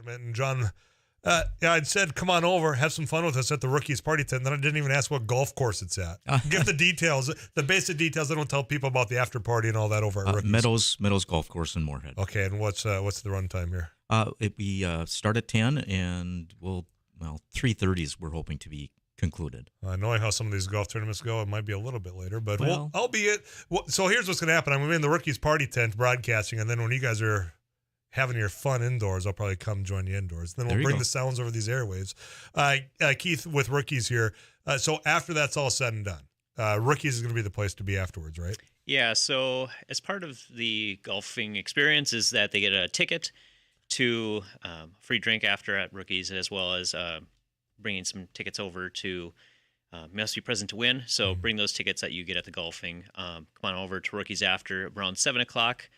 apartment, and John, I'd said, come on over, have some fun with us at the Rookies Party Tent. Then I didn't even ask what golf course it's at. Give the details, the basic details. I don't tell people about the after party and all that over at Rookies. Meadows Golf Course in Moorhead. Okay, and what's the run time here? We start at 10, and 3:30 is we're hoping to be concluded. Knowing how some of these golf tournaments go, it might be a little bit later, but albeit. So here's what's going to happen. I'm in the Rookies Party Tent broadcasting, and then when you guys are having your fun indoors, I'll probably come join you indoors. Then we'll bring the sounds over these airwaves. Keith, with Rookies here. So after that's all said and done, Rookies is going to be the place to be afterwards, right? Yeah. So as part of the golfing experience is that they get a ticket to free drink after at Rookies, as well as bringing some tickets over to Must Be Present to Win. So bring those tickets that you get at the golfing. Come on over to Rookies after around 7 o'clock.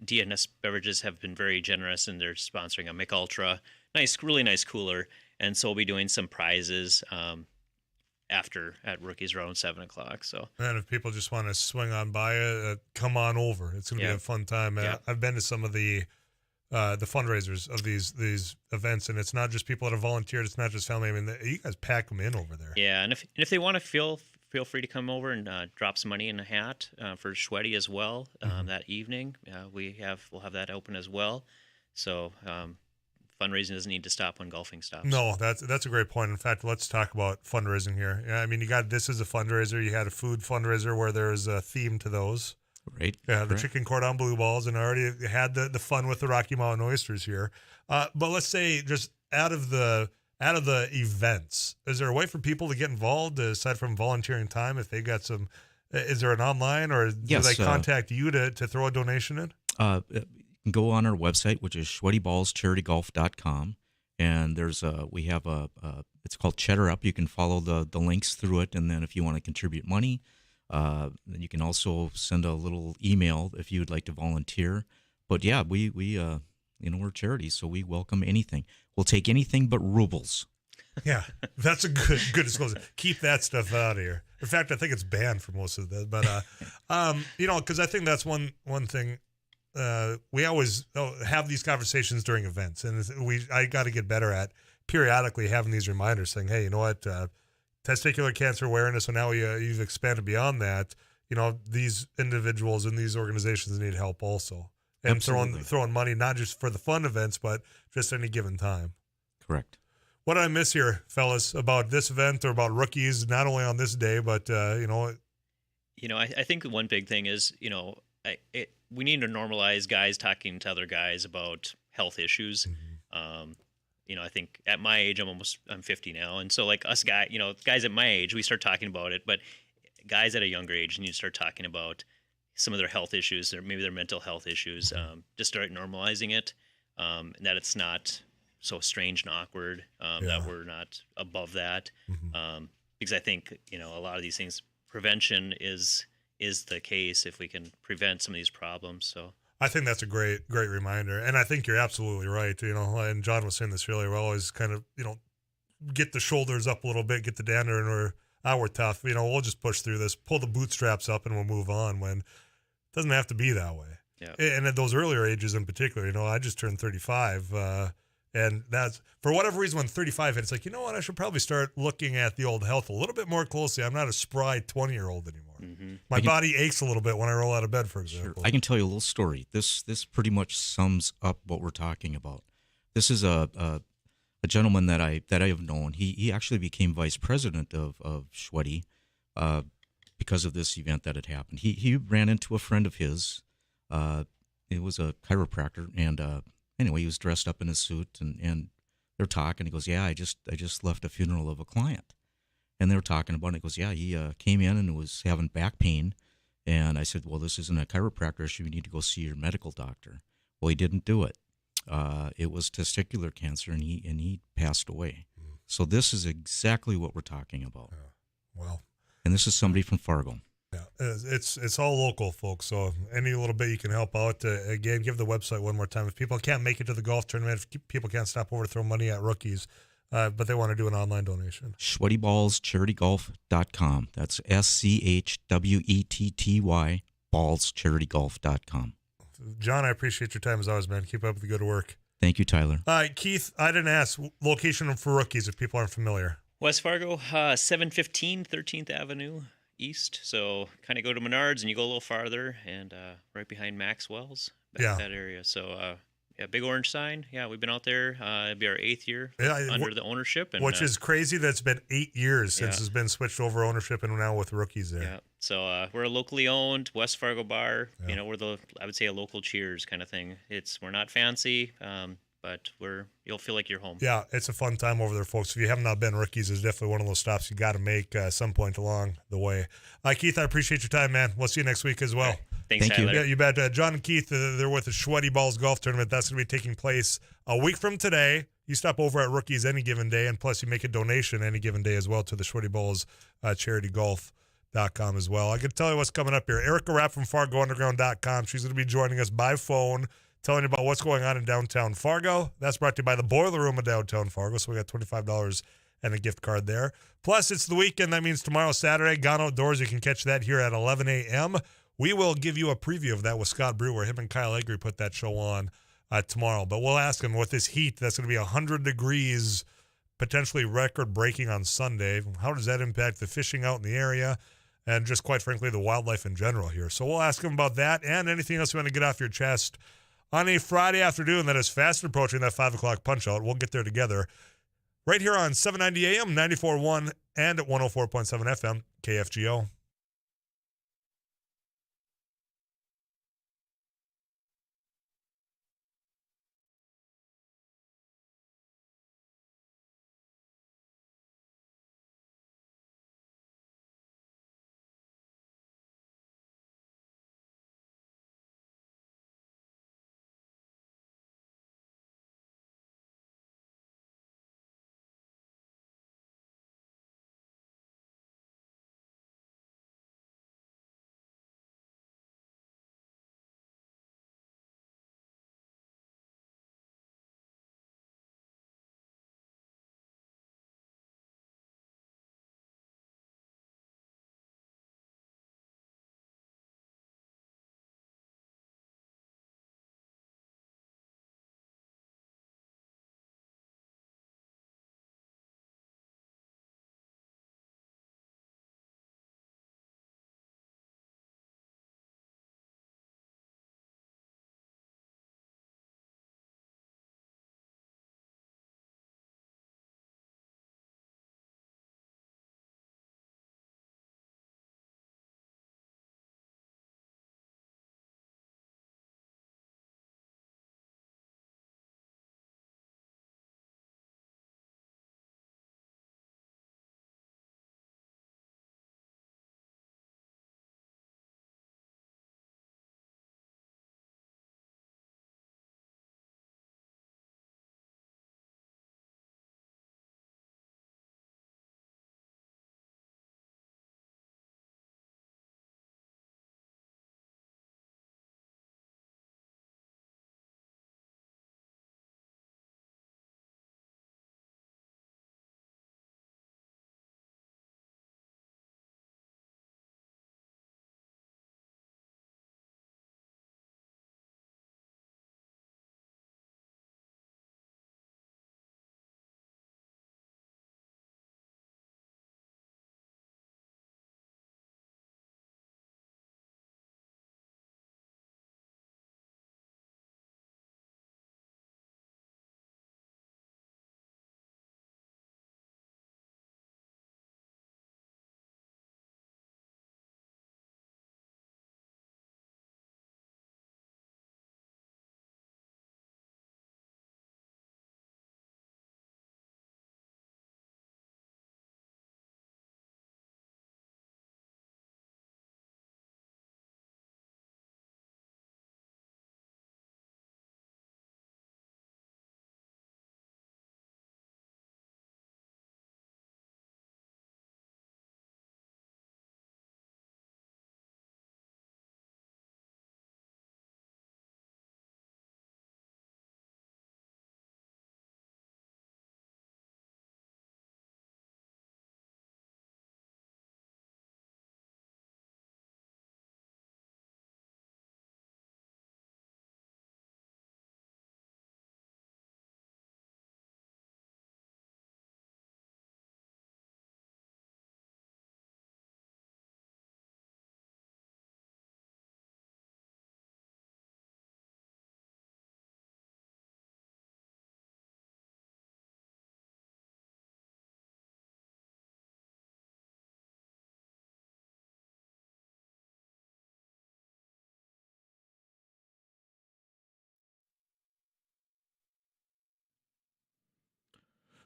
DNS Beverages have been very generous, and they're sponsoring a Mick Ultra, really nice cooler. And so we'll be doing some prizes after at Rookies around 7 o'clock. So, and if people just want to swing on by, come on over. It's going to be a fun time. I've been to some of the fundraisers of these events, and it's not just people that have volunteered. It's not just family. I mean, you guys pack them in over there. Yeah, and if they want to feel free to come over and drop some money in a hat for Sweaty as well that evening. We'll have that open as well. So fundraising doesn't need to stop when golfing stops. No, that's a great point. In fact, let's talk about fundraising here. Yeah, I mean, you got this as a fundraiser. You had a food fundraiser where there's a theme to those. Right. Yeah, the chicken cordon bleu balls, and I already had the fun with the Rocky Mountain oysters here. But let's say just out of the events, is there a way for people to get involved aside from volunteering time? If they got some, is there an online, or do they contact you to throw a donation in? You can go on our website, which is sweatyballscharityGolf.com, and we have it's called Cheddar Up. You can follow the links through it, and then if you want to contribute money, then you can also send a little email if you would like to volunteer. But yeah, we we're a charity, so we welcome anything. We'll take anything but rubles. Yeah, that's a good disclosure. Keep that stuff out of here. In fact, I think it's banned for most of this. But because I think that's one thing. We always have these conversations during events, and I got to get better at periodically having these reminders saying, hey, you know what, testicular cancer awareness, so now you've expanded beyond that. These individuals and these organizations need help also. And throwing money, not just for the fun events, but just any given time. Correct. What did I miss here, fellas, about this event or about Rookies, not only on this day, but, I think one big thing is, we need to normalize guys talking to other guys about health issues. I think at my age, I'm 50 now. And so like us guys at my age, we start talking about it, but guys at a younger age need to start talking about some of their health issues, or maybe their mental health issues, just start normalizing it, and that it's not so strange and awkward, that we're not above that. Because I think, a lot of these things, prevention is the case if we can prevent some of these problems. So I think that's a great reminder. And I think you're absolutely right. And John was saying this earlier, we always kind of, get the shoulders up a little bit, get the dander, and we're tough. We'll just push through this, pull the bootstraps up, and we'll move on, when it doesn't have to be that way. Yeah. And at those earlier ages in particular, I just turned 35, and that's, for whatever reason, when 35 hit, it's like, I should probably start looking at the old health a little bit more closely. I'm not a spry 20-year-old anymore. My body aches a little bit when I roll out of bed, for example. Sure. I can tell you a little story. This pretty much sums up what we're talking about. This is a gentleman that I have known. He actually became vice president of Sweaty because of this event that had happened. He ran into a friend of his. It was a chiropractor, and anyway, he was dressed up in his suit, and they're talking. He goes, "Yeah, I just left a funeral of a client," and they were talking about it. He goes, "Yeah, he came in and was having back pain," and I said, "Well, this isn't a chiropractor issue. You need to go see your medical doctor." Well, he didn't do it. It was testicular cancer, and he passed away. So this is exactly what we're talking about. Well, and this is somebody from Fargo. Yeah, it's all local, folks. So any little bit you can help out. Again, give the website one more time. If people can't make it to the golf tournament, if people can't stop over to throw money at Rookies, but they want to do an online donation. SweatyBallsCharityGolf.com. That's SCHWETTY ballsCharityGolf.com. John, I appreciate your time as always, man. Keep up with the good work. Thank you, Tyler. Keith, I didn't ask location for Rookies if people aren't familiar. West Fargo, 715 13th Avenue East. So kind of go to Menards and you go a little farther and right behind Maxwell's, that area. So big orange sign. Yeah, we've been out there. It'd be our 8th year under the ownership. And, which is crazy. That's been 8 years since it's been switched over ownership and now with Rookies there. Yeah. So we're a locally owned West Fargo bar. Yeah. We're I would say a local Cheers kind of thing. We're not fancy. But you'll feel like you're home. Yeah, it's a fun time over there, folks. If you have not been, Rookies is definitely one of those stops you got to make some point along the way. Keith, I appreciate your time, man. We'll see you next week as well. Right. Thanks, Tyler. Yeah, you bet. John and Keith, they're with the Sweaty Balls Golf Tournament. That's going to be taking place a week from today. You stop over at Rookies any given day, and plus you make a donation any given day as well to the Sweaty Balls CharityGolf.com as well. I can tell you what's coming up here. Erica Rapp from FargoUnderground.com. She's going to be joining us by phone, telling you about what's going on in downtown Fargo. That's brought to you by the Boiler Room of downtown Fargo. So we got $25 and a gift card there. Plus, it's the weekend. That means tomorrow, Saturday, Gone Outdoors. You can catch that here at 11 a.m. We will give you a preview of that with Scott Brewer. Him and Kyle Eggery put that show on tomorrow. But we'll ask him, with this heat, that's going to be 100 degrees, potentially record-breaking on Sunday. How does that impact the fishing out in the area and just, quite frankly, the wildlife in general here? So we'll ask him about that and anything else you want to get off your chest on a Friday afternoon that is fast approaching that 5 o'clock punch-out. We'll get there together right here on 790 AM, 94.1, and at 104.7 FM, KFGO.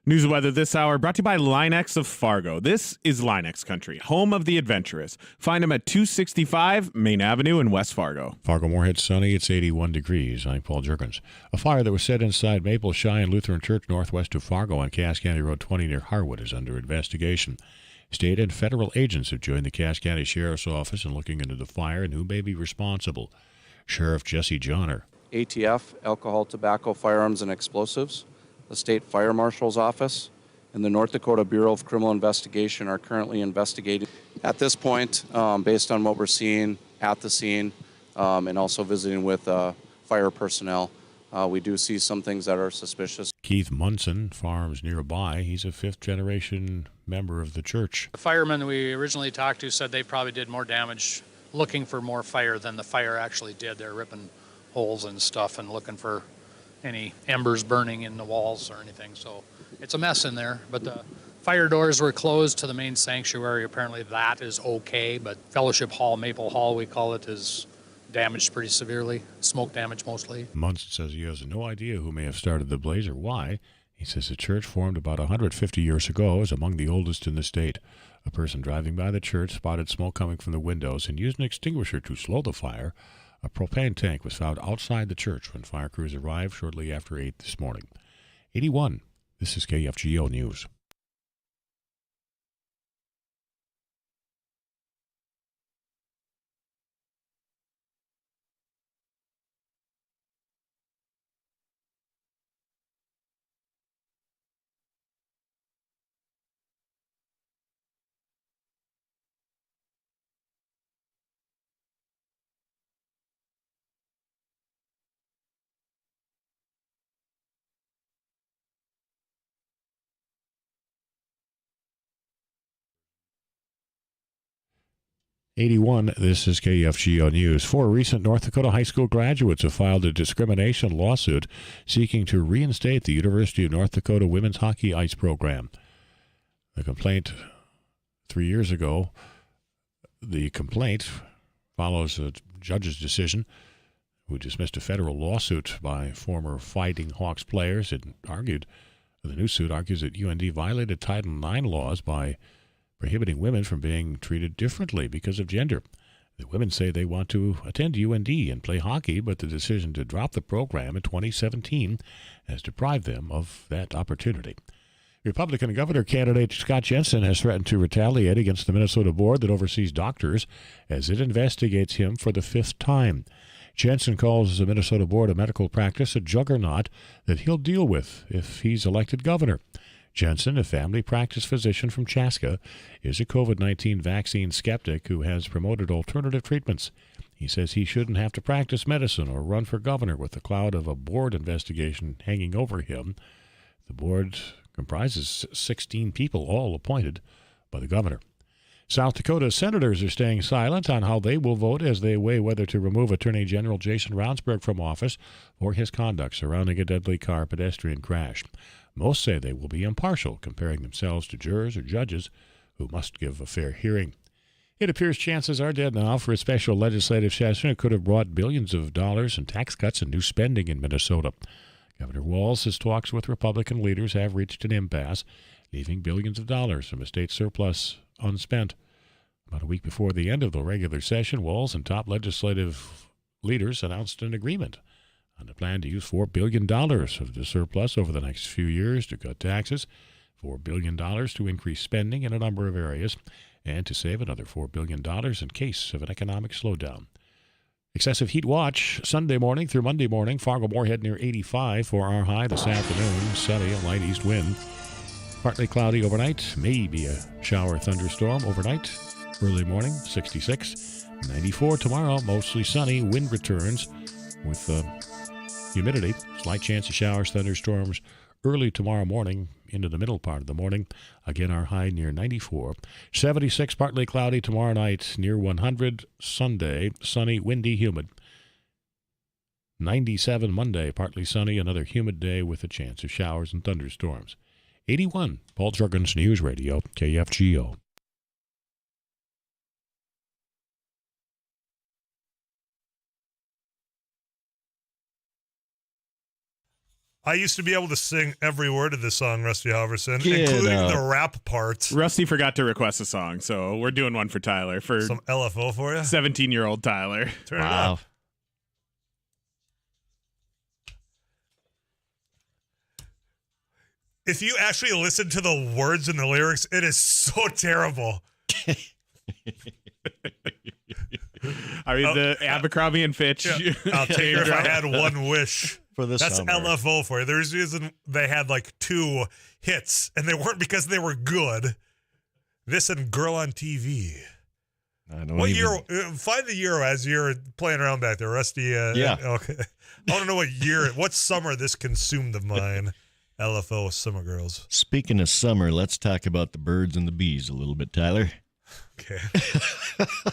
News and weather this hour brought to you by Linex of Fargo. This is Linex country, home of the adventurous. Find them at 265 Main Avenue in West Fargo. Fargo-Moorhead sunny. It's 81 degrees. I'm Paul Jerkins. A fire that was set inside Maple Cheyenne Lutheran Church northwest of Fargo on Cass County Road 20 near Harwood is under investigation. State and federal agents have joined the Cass County Sheriff's Office in looking into the fire and who may be responsible. Sheriff Jesse Johnner. ATF, Alcohol, Tobacco, Firearms, and Explosives, the State Fire Marshal's Office, and the North Dakota Bureau of Criminal Investigation are currently investigating. At this point, based on what we're seeing at the scene and also visiting with fire personnel, we do see some things that are suspicious. Keith Munson farms nearby. He's a fifth-generation member of the church. The firemen we originally talked to said they probably did more damage looking for more fire than the fire actually did. They're ripping holes and stuff and looking for any embers burning in the walls or anything. So it's a mess in there. But the fire doors were closed to the main sanctuary. Apparently that is okay. But Fellowship Hall, Maple Hall, we call it, is damaged pretty severely. Smoke damage mostly. Munson says he has no idea who may have started the blaze or why. He says the church, formed about 150 years ago, is among the oldest in the state. A person driving by the church spotted smoke coming from the windows and used an extinguisher to slow the fire. A propane tank was found outside the church when fire crews arrived shortly after 8 this morning. 81. This is KFGO News. This is KFGO News. 4 recent North Dakota high school graduates have filed a discrimination lawsuit seeking to reinstate the University of North Dakota women's hockey ice program. The complaint 3 years ago, the complaint follows a judge's decision who dismissed a federal lawsuit by former Fighting Hawks players. The new suit argues that UND violated Title IX laws by prohibiting women from being treated differently because of gender. The women say they want to attend UND and play hockey, but the decision to drop the program in 2017 has deprived them of that opportunity. Republican governor candidate Scott Jensen has threatened to retaliate against the Minnesota board that oversees doctors as it investigates him for the 5th time. Jensen calls the Minnesota Board of Medical Practice a juggernaut that he'll deal with if he's elected governor. Jensen, a family practice physician from Chaska, is a COVID-19 vaccine skeptic who has promoted alternative treatments. He says he shouldn't have to practice medicine or run for governor with the cloud of a board investigation hanging over him. The board comprises 16 people, all appointed by the governor. South Dakota senators are staying silent on how they will vote as they weigh whether to remove Attorney General Jason Ravnsborg from office for his conduct surrounding a deadly car pedestrian crash. Most say they will be impartial, comparing themselves to jurors or judges who must give a fair hearing. It appears chances are dead now for a special legislative session that could have brought billions of dollars in tax cuts and new spending in Minnesota. Governor Walz says talks with Republican leaders have reached an impasse, leaving billions of dollars from a state surplus unspent. About a week before the end of the regular session, Walz and top legislative leaders announced an agreement on the plan to use $4 billion of the surplus over the next few years to cut taxes, $4 billion to increase spending in a number of areas, and to save another $4 billion in case of an economic slowdown. Excessive heat watch Sunday morning through Monday morning. Fargo-Moorhead near 85 for our high this afternoon. Sunny, a light east wind. Partly cloudy overnight. Maybe a shower thunderstorm overnight. Early morning, 66. 94 tomorrow, mostly sunny. Wind returns with humidity. Slight chance of showers, thunderstorms early tomorrow morning into the middle part of the morning. Again, our high near 94. 76, partly cloudy tomorrow night, near 100. Sunday, sunny, windy, humid. 97 Monday, partly sunny, another humid day with a chance of showers and thunderstorms. 81, Paul Jerkins News Radio, KFGO. I used to be able to sing every word of this song, Rusty Halverson, Get including out. the rap part. Rusty forgot to request a song, so we're doing one for Tyler, for Some LFO for you? 17-year-old Tyler. Turn it Wow. up. If you actually listen to the words and the lyrics, it is so terrible. I mean, the Abercrombie and Fitch. Yeah, I'll take her if I had one wish. For the That's summer. LFO for you. There's a reason they had like 2 hits, and they weren't because they were good. This and Girl on TV. I don't What even- year? Find the year as you're playing around back there, Rusty. Yeah. Okay. I want to know what year, what summer this consumed of mine. LFO Summer Girls. Speaking of summer, let's talk about the birds and the bees a little bit, Tyler. Okay.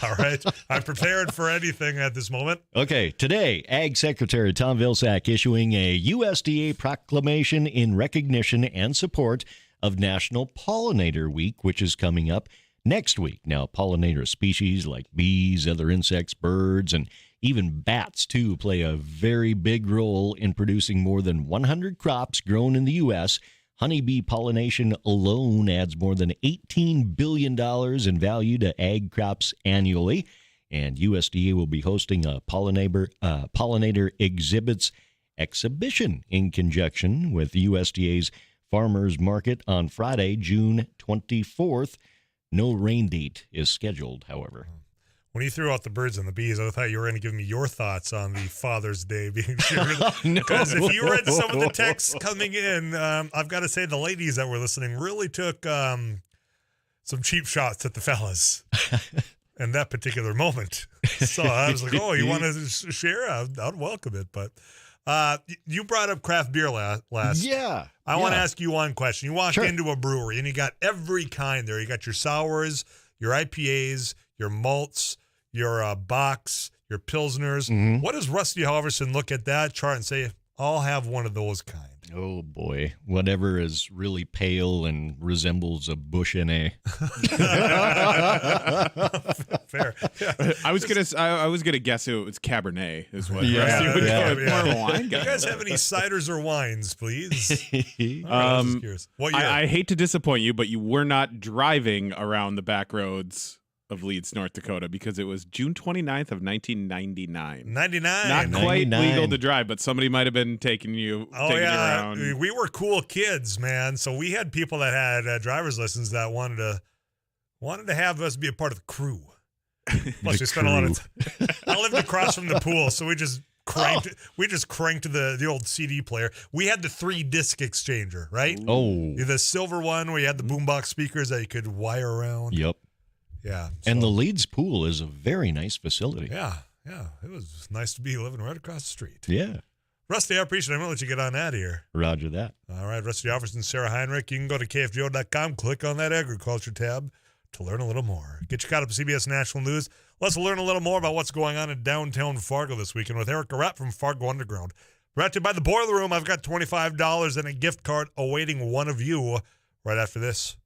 All right. I'm prepared for anything at this moment. Okay, today, Ag Secretary Tom Vilsack issuing a USDA proclamation in recognition and support of National Pollinator Week, which is coming up next week. Now, pollinator species like bees, other insects, birds, and even bats, too, play a very big role in producing more than 100 crops grown in the U.S. Honeybee pollination alone adds more than $18 billion in value to ag crops annually. And USDA will be hosting a pollinator exhibits exhibition in conjunction with USDA's Farmers Market on Friday, June 24th. No rain date is scheduled, however. When you threw out the birds and the bees, I thought you were going to give me your thoughts on the Father's Day being shared. Because if you read some of the texts coming in, I've got to say the ladies that were listening really took some cheap shots at the fellas in that particular moment. So I was like, oh, you want to share? I'd welcome it. But you brought up craft beer last. Yeah. I want to ask you one question. You walk Sure. into a brewery and you got every kind there. You got your sours, your IPAs, your malts, your Bocks, your Pilsners. Mhm. What does Rusty Halverson look at that chart and say, I'll have one of those kind? Oh, boy. Whatever is really pale and resembles a bush in a... Fair. Yeah. I was gonna guess it was Cabernet. Is what Yeah, Rusty would yeah, go with. More of a wine Do guy. you guys have any ciders or wines, please? All right, I was just curious. What year? I hate to disappoint you, but you were not driving around the back roads of Leeds, North Dakota, because it was June 29th of 1999. 99. Not quite 99. legal to drive, but somebody might have been taking you Oh, you yeah. around. We were cool kids, man. So we had people that had driver's lessons that wanted to have us be a part of the crew. Plus, we spent a lot of time. I lived across from the pool, so we just cranked the old CD player. We had the 3-disc exchanger, right? Oh, The silver one where you had the boombox speakers that you could wire around. yep. Yeah. And so- the Leeds Pool is a very nice facility. Yeah. It was nice to be living right across the street. Yeah. Rusty, I appreciate it. I'm going to let you get on out of here. Roger that. All right, Rusty Alverson, Sarah Heinrich. You can go to kfgo.com, click on that agriculture tab to learn a little more. Get you caught up with CBS National News. Let's learn a little more about what's going on in downtown Fargo this weekend with Erica Rapp from Fargo Underground. Brought to you by the Boiler Room. I've got $25 and a gift card awaiting one of you right after this.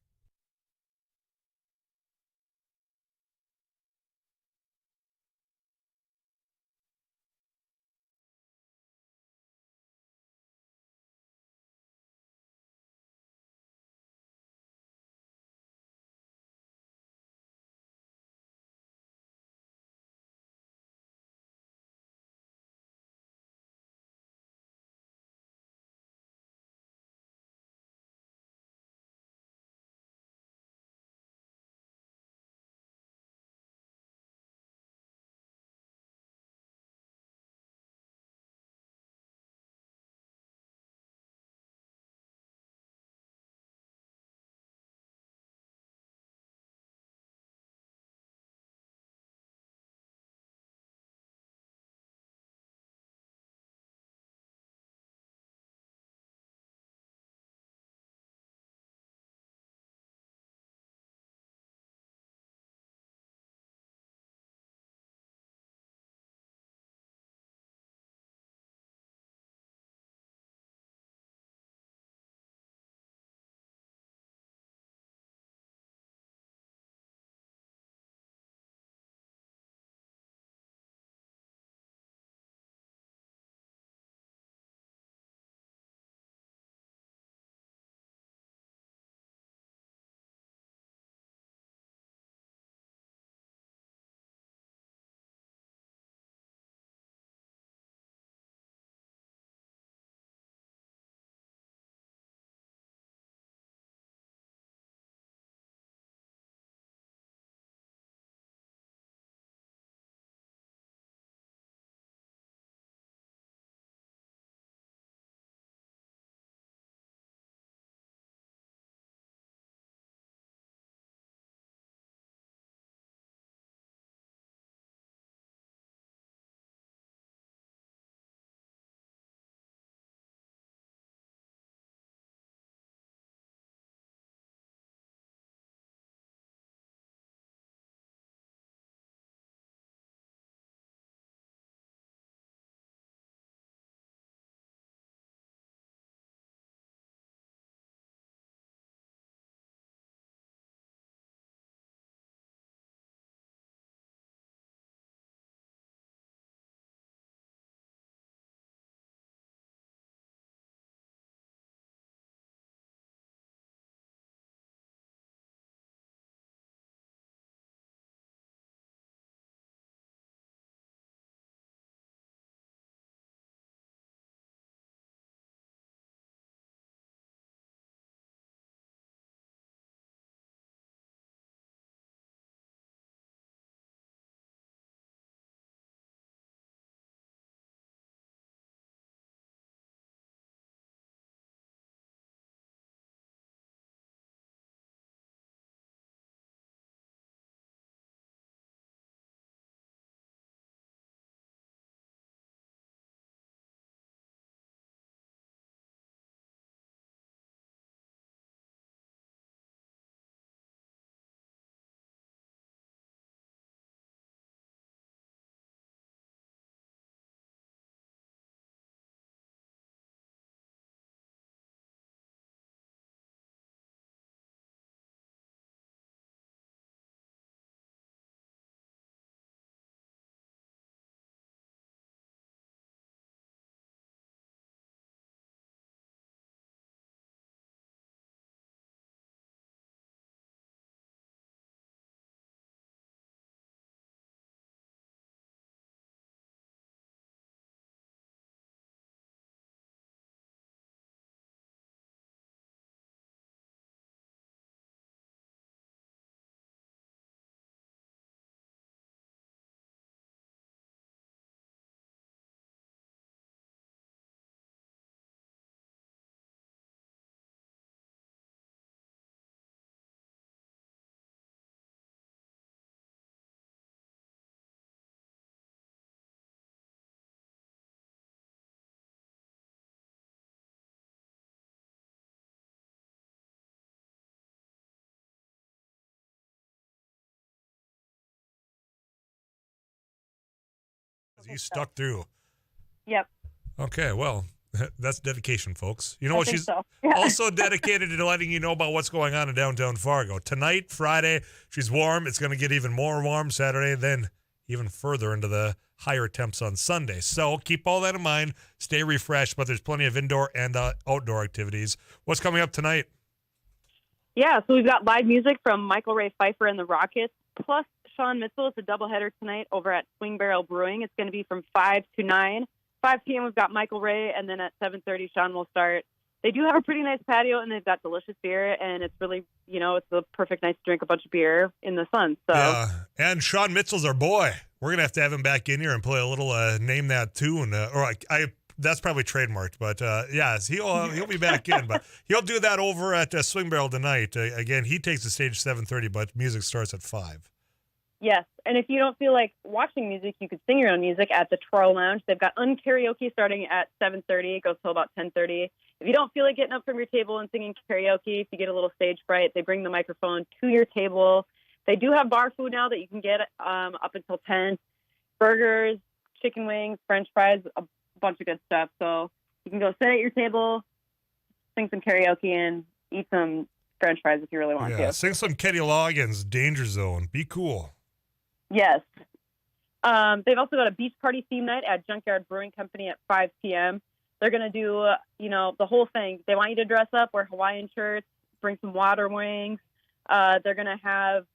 You stuck through. Yep. Okay, well, that's dedication, folks. You know what? She's so. Yeah. also dedicated to letting you know about what's going on in downtown Fargo. Tonight, Friday, she's warm. It's going to get even more warm Saturday, then even further into the higher temps on Sunday. So keep all that in mind. Stay refreshed, but there's plenty of indoor and outdoor activities. What's coming up tonight? Yeah, so we've got live music from Michael Ray Pfeiffer and the Rockets, plus Sean Mitchell. It's a doubleheader tonight over at Swing Barrel Brewing. It's going to be from 5 to 9. 5 p.m. we've got Michael Ray, and then at 7:30 Sean will start. They do have a pretty nice patio, and they've got delicious beer, and it's really, it's the perfect night to drink a bunch of beer in the sun. So yeah, and Sean Mitchell's our boy. We're gonna have to have him back in here and play a little name that tune, that's probably trademarked, but yes, he'll be back in, but he'll do that over at Swing Barrel tonight. Again, he takes the stage 7:30, but music starts at 5. Yes, and if you don't feel like watching music, you could sing your own music at the Twirl Lounge. They've got unkaraoke starting at 7:30. It goes till about 10:30. If you don't feel like getting up from your table and singing karaoke, if you get a little stage fright, they bring the microphone to your table. They do have bar food now that you can get up until 10. Burgers, chicken wings, French fries, a bunch of good stuff. So you can go sit at your table, sing some karaoke, and eat some French fries if you really want to. Sing some Kenny Loggins, Danger Zone. Be cool. Yes. They've also got a beach party theme night at Junkyard Brewing Company at 5 p.m. They're going to do, the whole thing. They want you to dress up, wear Hawaiian shirts, bring some water wings. They're going to have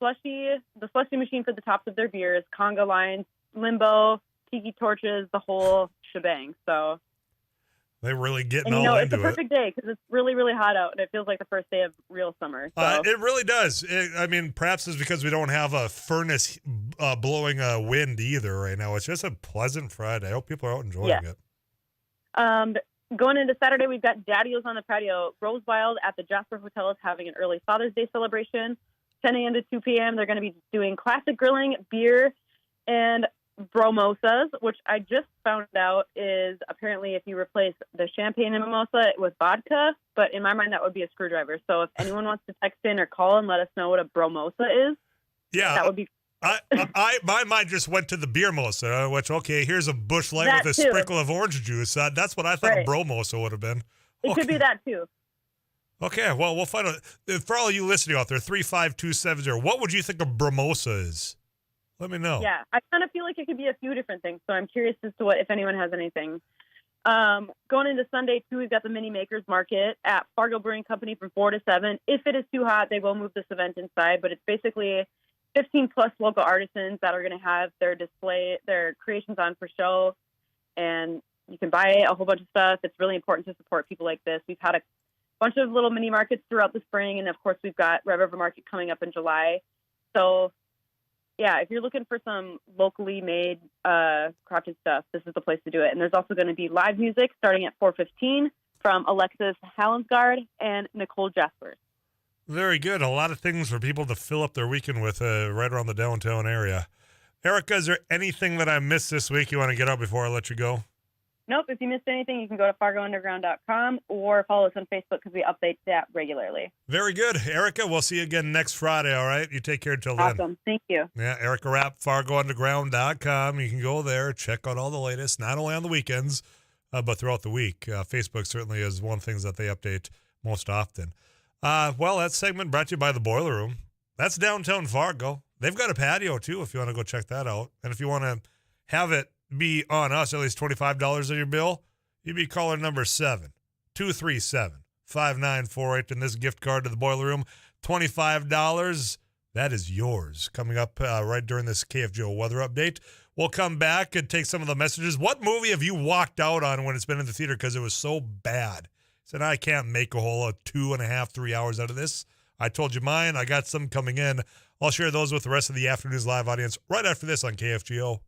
the slushy machine for the tops of their beers, conga lines, limbo, tiki torches, the whole shebang. So they're really getting all into it. It's a perfect day because it's really, really hot out, and it feels like the first day of real summer. So. It really does. Perhaps it's because we don't have a furnace blowing a wind either right now. It's just a pleasant Friday. I hope people are out enjoying it. Going into Saturday, we've got Daddy-O's on the patio. Rose Wild at the Jasper Hotel is having an early Father's Day celebration. 10 a.m. to 2 p.m. They're going to be doing classic grilling, beer, and bromosas, which I just found out is apparently if you replace the champagne and mimosa with vodka, but in my mind that would be a screwdriver. So if anyone wants to text in or call and let us know what a bromosa is, that would be. My mind just went to the beer mosa, which here's a Busch Light with a sprinkle of orange juice. That's what I thought a bromosa would have been. It could be that too. Okay, well we'll find out. For all you listening out there, 35270. What would you think a bromosa is? Let me know. Yeah, I kind of feel like it could be a few different things, so I'm curious as to if anyone has anything. Going into Sunday, too, we've got the Mini Makers Market at Fargo Brewing Company from 4 to 7. If it is too hot, they will move this event inside, but it's basically 15-plus local artisans that are going to have their creations on for show, and you can buy a whole bunch of stuff. It's really important to support people like this. We've had a bunch of little mini markets throughout the spring, and, of course, we've got Red River Market coming up in July. So yeah, if you're looking for some locally made crafted stuff, this is the place to do it. And there's also going to be live music starting at 4:15 from Alexis Hallenskard and Nicole Jaspers. Very good. A lot of things for people to fill up their weekend with right around the downtown area. Erica, is there anything that I missed this week you want to get out before I let you go? Nope. If you missed anything, you can go to fargounderground.com or follow us on Facebook because we update that regularly. Very good. Erica, we'll see you again next Friday, all right? You take care until then. Awesome. Thank you. Yeah, Erica Rapp, fargounderground.com. You can go there, check out all the latest, not only on the weekends, but throughout the week. Facebook certainly is one of the things that they update most often. That segment brought to you by the Boiler Room. That's downtown Fargo. They've got a patio, too, if you want to go check that out. And if you want to have it be on us, at least $25 on your bill, you'd be caller number 7-237-5948 in this gift card to the Boiler Room. $25. That is yours. Coming up right during this KFGO weather update. We'll come back and take some of the messages. What movie have you walked out on when it's been in the theater because it was so bad? Said, I can't make a whole 2.5, 3 hours out of this. I told you mine. I got some coming in. I'll share those with the rest of the Afternoons Live audience right after this on KFGO.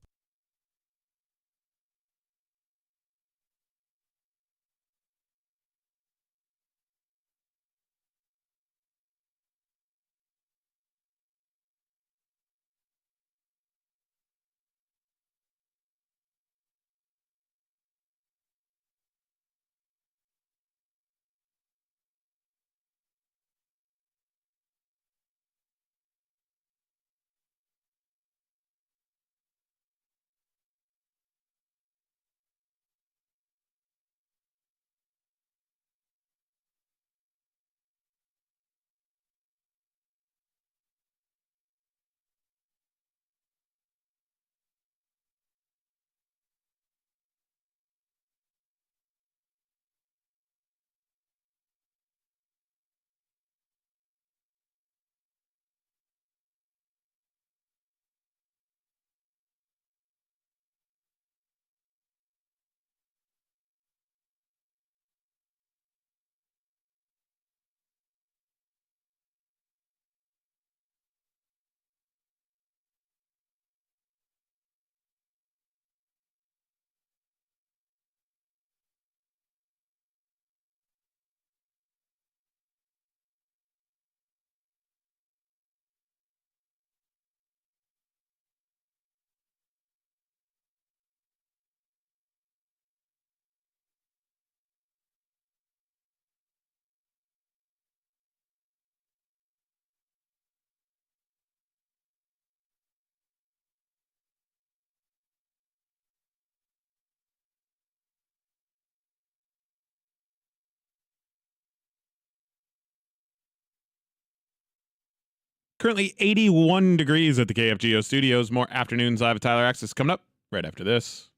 currently 81 degrees at the KFGO studios. More Afternoons Live with Tyler Axis coming up right after this.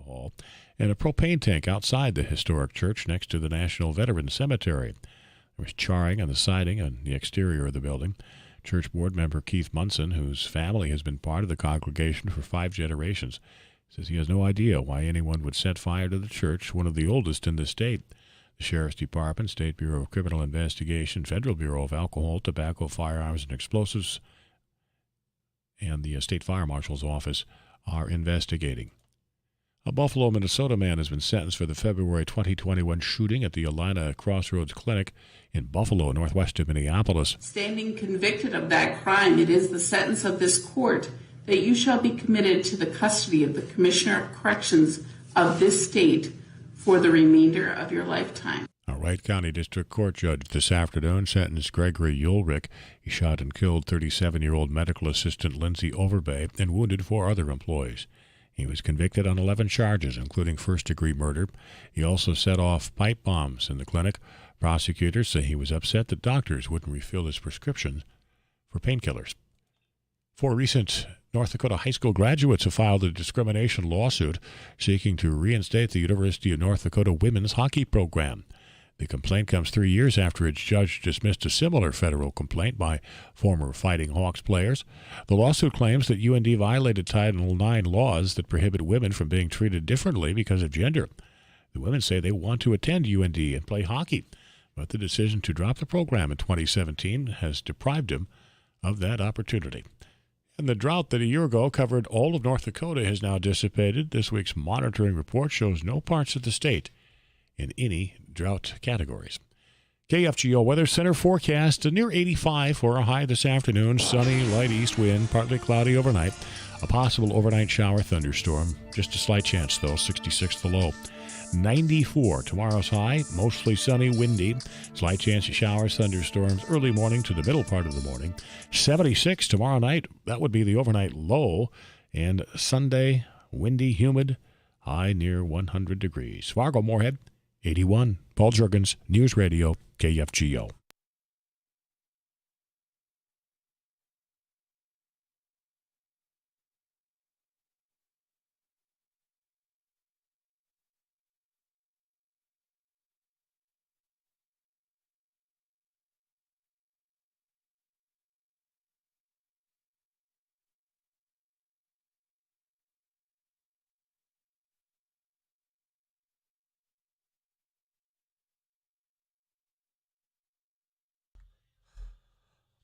alcohol and a propane tank outside the historic church next to the National Veterans Cemetery. There was charring on the siding on the exterior of the building. Church board member Keith Munson, whose family has been part of the congregation for 5 generations, says he has no idea why anyone would set fire to the church, one of the oldest in the state. The Sheriff's Department, State Bureau of Criminal Investigation, Federal Bureau of Alcohol, Tobacco, Firearms, and Explosives, and the State Fire Marshal's Office are investigating. A Buffalo, Minnesota man has been sentenced for the February 2021 shooting at the Alina Crossroads Clinic in Buffalo, northwest of Minneapolis. Standing convicted of that crime, it is the sentence of this court that you shall be committed to the custody of the Commissioner of Corrections of this state for the remainder of your lifetime. A Wright County District Court judge this afternoon sentenced Gregory Ulrich. He shot and killed 37-year-old medical assistant Lindsay Overbay and wounded 4 other employees. He was convicted on 11 charges, including first-degree murder. He also set off pipe bombs in the clinic. Prosecutors say he was upset that doctors wouldn't refill his prescriptions for painkillers. 4 recent North Dakota high school graduates have filed a discrimination lawsuit seeking to reinstate the University of North Dakota women's hockey program. The complaint comes 3 years after its judge dismissed a similar federal complaint by former Fighting Hawks players. The lawsuit claims that UND violated Title IX laws that prohibit women from being treated differently because of gender. The women say they want to attend UND and play hockey, but the decision to drop the program in 2017 has deprived them of that opportunity. And the drought that a year ago covered all of North Dakota has now dissipated. This week's monitoring report shows no parts of the state in any drought categories. KFGO Weather Center forecast near 85 for a high this afternoon. Sunny, light east wind, partly cloudy overnight. A possible overnight shower thunderstorm. Just a slight chance, though, 66 the low. 94 tomorrow's high, mostly sunny, windy. Slight chance of showers, thunderstorms, early morning to the middle part of the morning. 76 tomorrow night, that would be the overnight low. And Sunday, windy, humid, high near 100 degrees. Fargo-Moorhead, 81. Paul Juergens, News Radio, KFGO.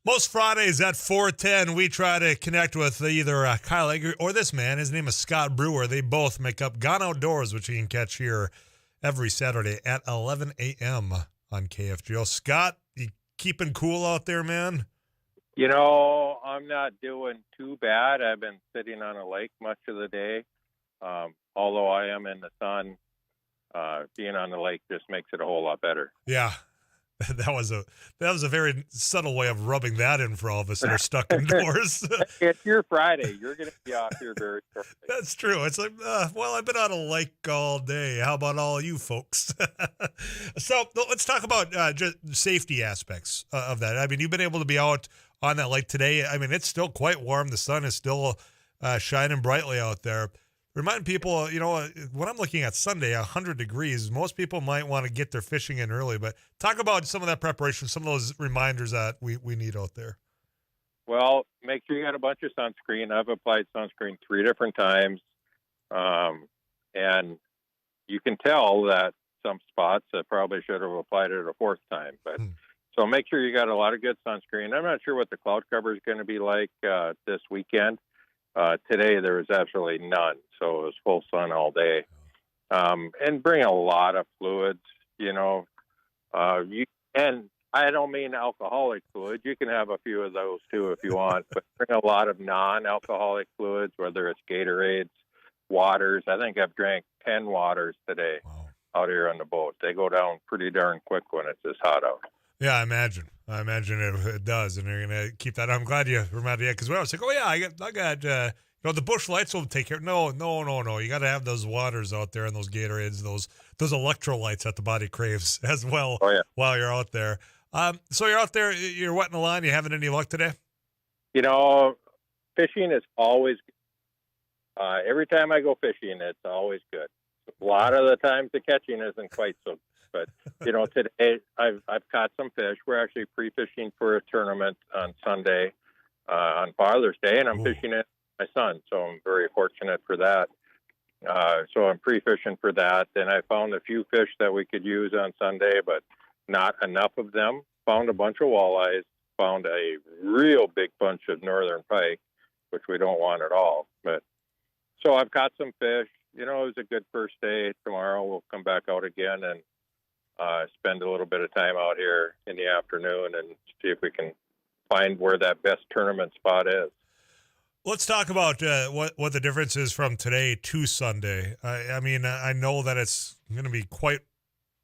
Most Fridays at 4:10, we try to connect with either Kyle Egger or this man. His name is Scott Brewer. They both make up Gone Outdoors, which you can catch here every Saturday at 11 a.m. on KFGO. Scott, you keeping cool out there, man? You know, I'm not doing too bad. I've been sitting on a lake much of the day. Although I am in the sun, being on the lake just makes it a whole lot better. Yeah. That was a very subtle way of rubbing that in for all of us that are stuck indoors. It's your Friday. You're going to be out here very shortly. That's true. It's like, well, I've been on a lake all day. How about all you folks? So let's talk about just safety aspects of that. I mean, you've been able to be out on that lake today. I mean, it's still quite warm. The sun is still shining brightly out there. Remind people, you know, when I'm looking at Sunday, 100 degrees, most people might want to get their fishing in early, but talk about some of that preparation, some of those reminders that we need out there. Well, make sure you got a bunch of sunscreen. I've applied sunscreen 3 different times, and you can tell that some spots I probably should have applied it a 4th time. But so make sure you got a lot of good sunscreen. I'm not sure what the cloud cover is going to be like this weekend. Today there was absolutely none, so it was full sun all day. And bring a lot of fluids, you know. And I don't mean alcoholic fluids. You can have a few of those too if you want, but bring a lot of non-alcoholic fluids, whether it's Gatorades, waters. I think I've drank 10 waters today out here on the boat. They go down pretty darn quick when it's this hot out. Yeah, I imagine it does, and you're gonna keep that. I'm glad you reminded me because when I was like, oh yeah, I got you know, the bush lights will take care. No. You got to have those waters out there and those Gatorades, those electrolytes that the body craves as well. Oh, yeah. While you're out there. So you're out there, you're wetting the line. You having any luck today? You know, fishing is always Every time I go fishing, it's always good. A lot of the times the catching isn't quite so good. But, today I've caught some fish. We're actually pre-fishing for a tournament on Sunday on Father's Day, and I'm fishing it with my son, so I'm very fortunate for that. So I'm pre-fishing for that. And I found a few fish that we could use on Sunday, but not enough of them. Found a bunch of walleyes, found a real big bunch of northern pike, which we don't want at all. But so I've caught some fish. It was a good first day. Tomorrow we'll come back out again and spend a little bit of time out here in the afternoon and see if we can find where that best tournament spot is. Let's talk about what the difference is from today to Sunday. I mean, I know that it's going to be quite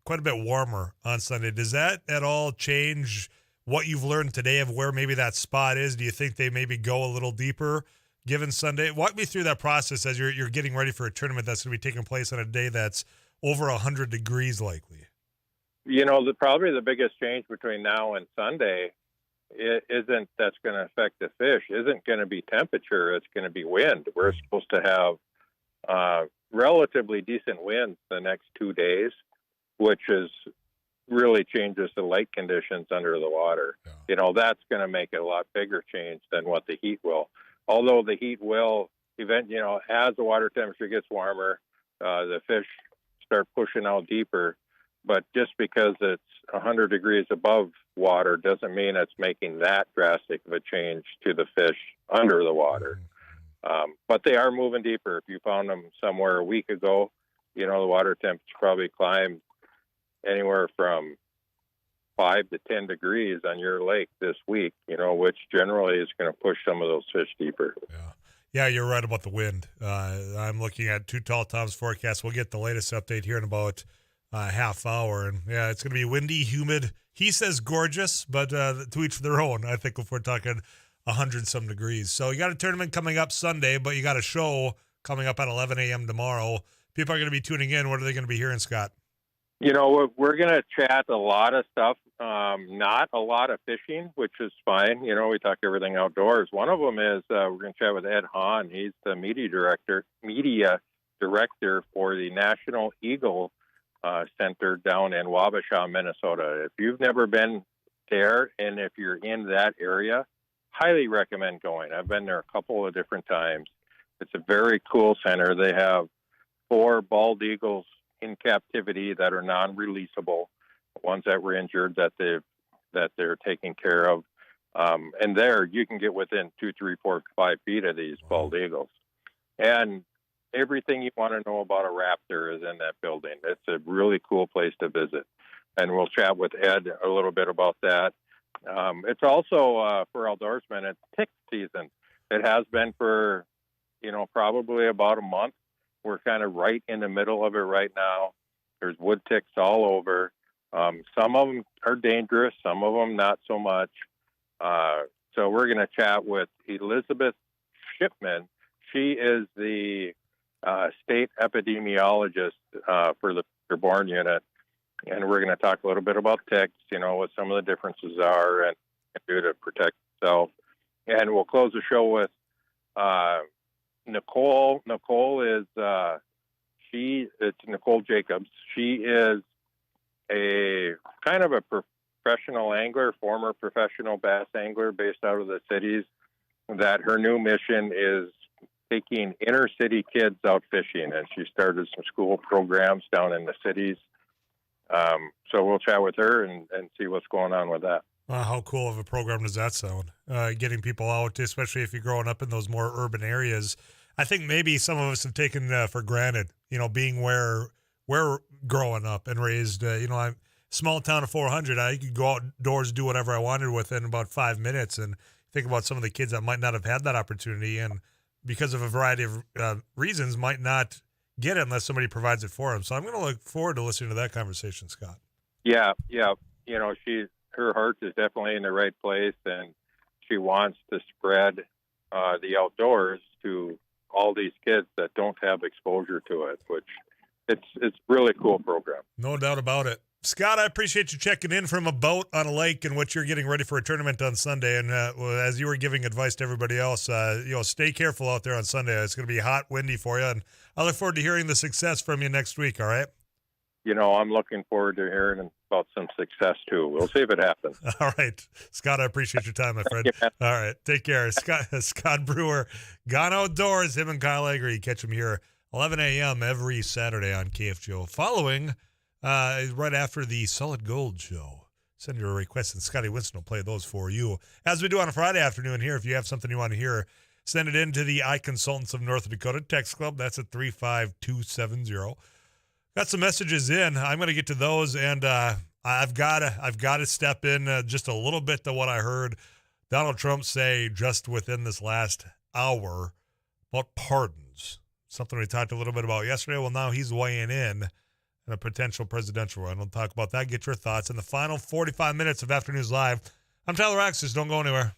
a bit warmer on Sunday. Does that at all change what you've learned today of where maybe that spot is? Do you think they maybe go a little deeper given Sunday? Walk me through that process as you're getting ready for a tournament that's going to be taking place on a day that's over 100 degrees likely. Probably the biggest change between now and Sunday isn't that's going to affect the fish, isn't going to be temperature, it's going to be wind. We're supposed to have relatively decent winds the next 2 days, which really changes the light conditions under the water. Yeah. That's going to make it a lot bigger change than what the heat will. Although the heat will as the water temperature gets warmer, the fish start pushing out deeper. But just because it's 100 degrees above water doesn't mean it's making that drastic of a change to the fish under the water. But they are moving deeper. If you found them somewhere a week ago, the water temperature probably climbed anywhere from 5 to 10 degrees on your lake this week, which generally is going to push some of those fish deeper. Yeah, you're right about the wind. I'm looking at Too Tall Tom's forecast. We'll get the latest update here in about half hour. And yeah, it's going to be windy, humid. He says gorgeous, but to each their own, I think, if we're talking 100-some degrees. So you got a tournament coming up Sunday, but you got a show coming up at 11 a.m. tomorrow. People are going to be tuning in. What are they going to be hearing, Scott? We're going to chat a lot of stuff, not a lot of fishing, which is fine. We talk everything outdoors. One of them is we're going to chat with Ed Hahn. He's the media director for the National Eagle Center down in Wabasha, Minnesota. If you've never been there and if you're in that area, highly recommend going. I've been there a couple of different times. It's a very cool center. They have 4 bald eagles in captivity that are non-releasable, ones that were injured that they're taking care of. And there you can get within 2, 3, 4, 5 feet of these bald eagles. And everything you want to know about a raptor is in that building. It's a really cool place to visit. And we'll chat with Ed a little bit about that. It's also, for outdoorsmen, it's tick season. It has been for, probably about a month. We're kind of right in the middle of it right now. There's wood ticks all over. Some of them are dangerous, some of them not so much. So we're going to chat with Elizabeth Shipman. She is the state epidemiologist for the Dearborn unit. And we're going to talk a little bit about ticks, what some of the differences are and do to protect yourself. And we'll close the show with Nicole. Nicole is it's Nicole Jacobs. She is a kind of a professional angler, former professional bass angler based out of the cities. That her new mission is taking inner city kids out fishing, and she started some school programs down in the cities. So we'll chat with her and see what's going on with that. How cool of a program does that sound? Getting people out, especially if you're growing up in those more urban areas. I think maybe some of us have taken for granted, being where we're growing up and raised. I'm small town of 400. I could go outdoors, do whatever I wanted within about 5 minutes. And think about some of the kids that might not have had that opportunity, and because of a variety of reasons, might not get it unless somebody provides it for them. So I'm going to look forward to listening to that conversation, Scott. Yeah. Her heart is definitely in the right place, and she wants to spread the outdoors to all these kids that don't have exposure to it, which it's really cool program. No doubt about it. Scott, I appreciate you checking in from a boat on a lake and what you're getting ready for a tournament on Sunday. And as you were giving advice to everybody else, stay careful out there on Sunday. It's going to be hot, windy for you. And I look forward to hearing the success from you next week, all right? I'm looking forward to hearing about some success, too. We'll see if it happens. All right. Scott, I appreciate your time, my friend. All right. Take care. Scott Brewer, Gone Outdoors, him and Kyle Agri. Catch him here 11 a.m. every Saturday on KFGO. Following right after the Solid Gold Show. Send your requests, and Scotty Winston will play those for you. As we do on a Friday afternoon here, if you have something you want to hear, send it in to the Eye Consultants of North Dakota text club. That's at 35270. Got some messages in. I'm going to get to those, and I've got to step in just a little bit to what I heard Donald Trump say just within this last hour about pardons. Something we talked a little bit about yesterday. Well, now he's weighing in a potential presidential run. We'll talk about that. Get your thoughts in the final 45 minutes of Afternoons Live. I'm Tyler Axis. Don't go anywhere.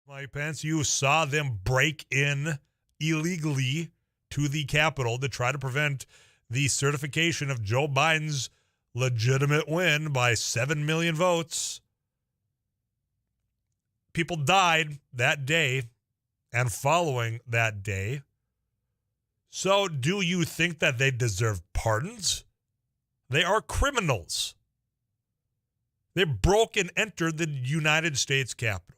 Mike Pence, you saw them break in illegally to the Capitol to try to prevent the certification of Joe Biden's legitimate win by 7 million votes. People died that day and following that day. So do you think that they deserve pardons? They are criminals. They broke and entered the United States Capitol.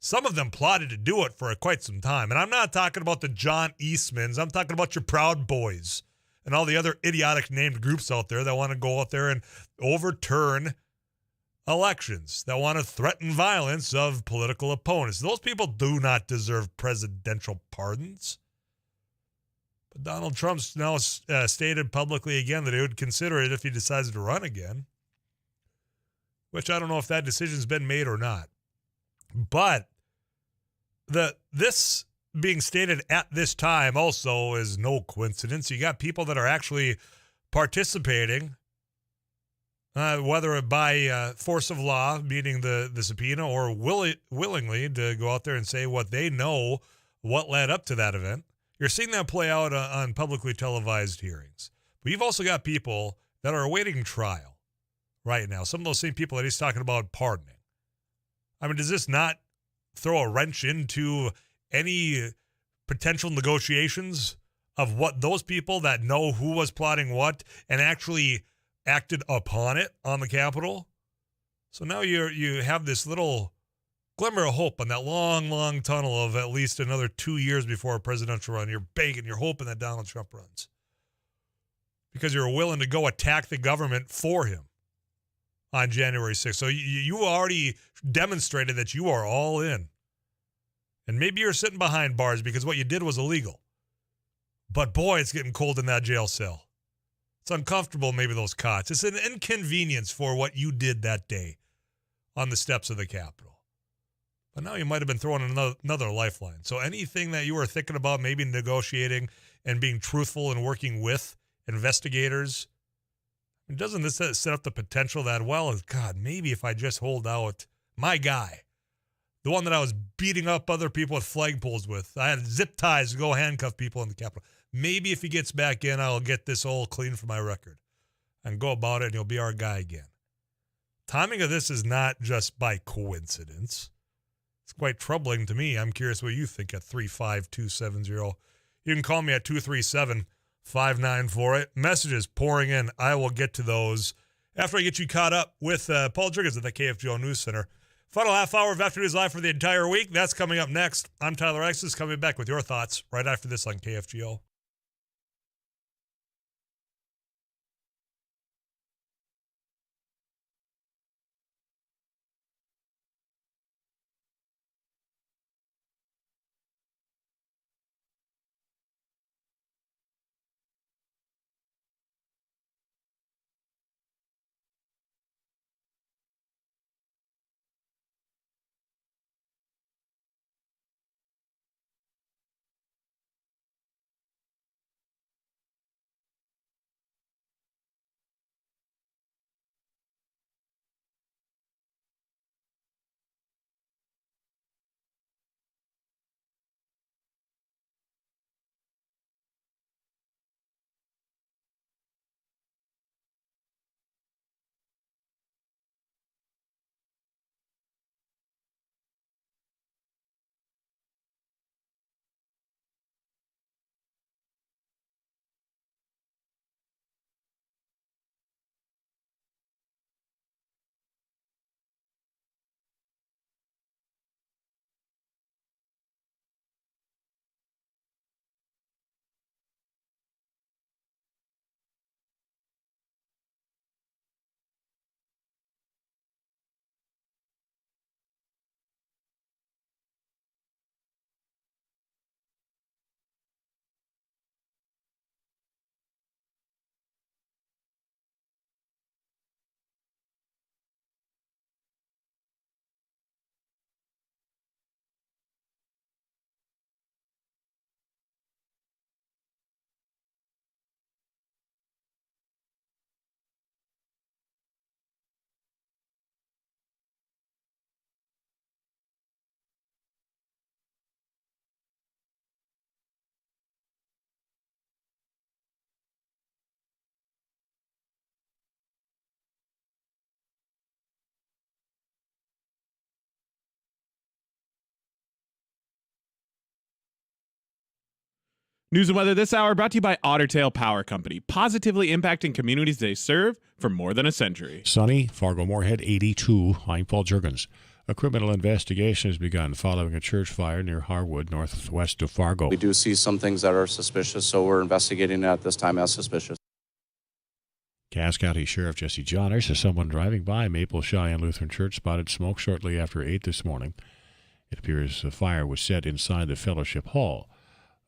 Some of them plotted to do it for quite some time. And I'm not talking about the John Eastmans. I'm talking about your Proud Boys and all the other idiotic named groups out there that want to go out there and overturn elections, that want to threaten violence of political opponents. Those people do not deserve presidential pardons. But Donald Trump's now stated publicly again that he would consider it if he decides to run again, which I don't know if that decision's been made or not. But this being stated at this time also is no coincidence. You got people that are actually participating, whether by force of law, meaning the subpoena, or willingly to go out there and say what they know, what led up to that event. You're seeing that play out on publicly televised hearings. But you've also got people that are awaiting trial right now. Some of those same people that he's talking about pardoning. I mean, does this not throw a wrench into any potential negotiations of what those people that know who was plotting what and actually acted upon it on the Capitol? So now you have this little glimmer of hope on that long, long tunnel of at least another 2 years before a presidential run. You're begging, you're hoping that Donald Trump runs because you're willing to go attack the government for him on January 6th. So you already demonstrated that you are all in. And maybe you're sitting behind bars because what you did was illegal. But boy, it's getting cold in that jail cell. It's uncomfortable, maybe those cots. It's an inconvenience for what you did that day on the steps of the Capitol. But now you might have been throwing another lifeline. So anything that you were thinking about maybe negotiating and being truthful and working with investigators, doesn't this set up the potential that, well, God, maybe if I just hold out my guy, the one that I was beating up other people with flagpoles with, I had zip ties to go handcuff people in the Capitol. Maybe if he gets back in, I'll get this all clean for my record and go about it, and he'll be our guy again. Timing of this is not just by coincidence. It's quite troubling to me. I'm curious what you think at 35270. You can call me at 237-5948. Messages pouring in. I will get to those after I get you caught up with Paul Driggers at the KFGO News Center. Final half hour of After News Live for the entire week. That's coming up next. I'm Tyler Exes, coming back with your thoughts right after this on KFGO. News and weather this hour brought to you by Ottertail Power Company, positively impacting communities they serve for more than a century. Sunny, Fargo-Moorhead 82. I'm Paul Juergens. A criminal investigation has begun following a church fire near Harwood, northwest of Fargo. We do see some things that are suspicious, so we're investigating it at this time as suspicious. Cass County Sheriff Jesse Johnner says someone driving by Maple Cheyenne Lutheran Church spotted smoke shortly after 8 this morning. It appears the fire was set inside the fellowship hall.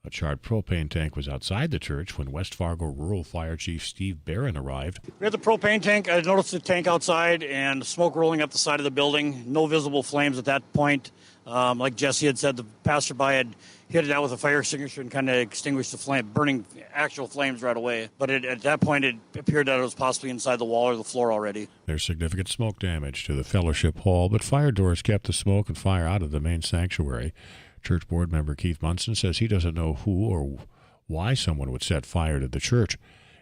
A charred propane tank was outside the church when West Fargo Rural Fire Chief Steve Barron arrived. We had the propane tank. I noticed the tank outside and smoke rolling up the side of the building. No visible flames at that point. Like Jesse had said, the passerby had hit it out with a fire extinguisher and kind of extinguished the flame, burning actual flames right away. But at that point, it appeared that it was possibly inside the wall or the floor already. There's significant smoke damage to the fellowship hall, but fire doors kept the smoke and fire out of the main sanctuary. Church board member Keith Munson says he doesn't know who or why someone would set fire to the church.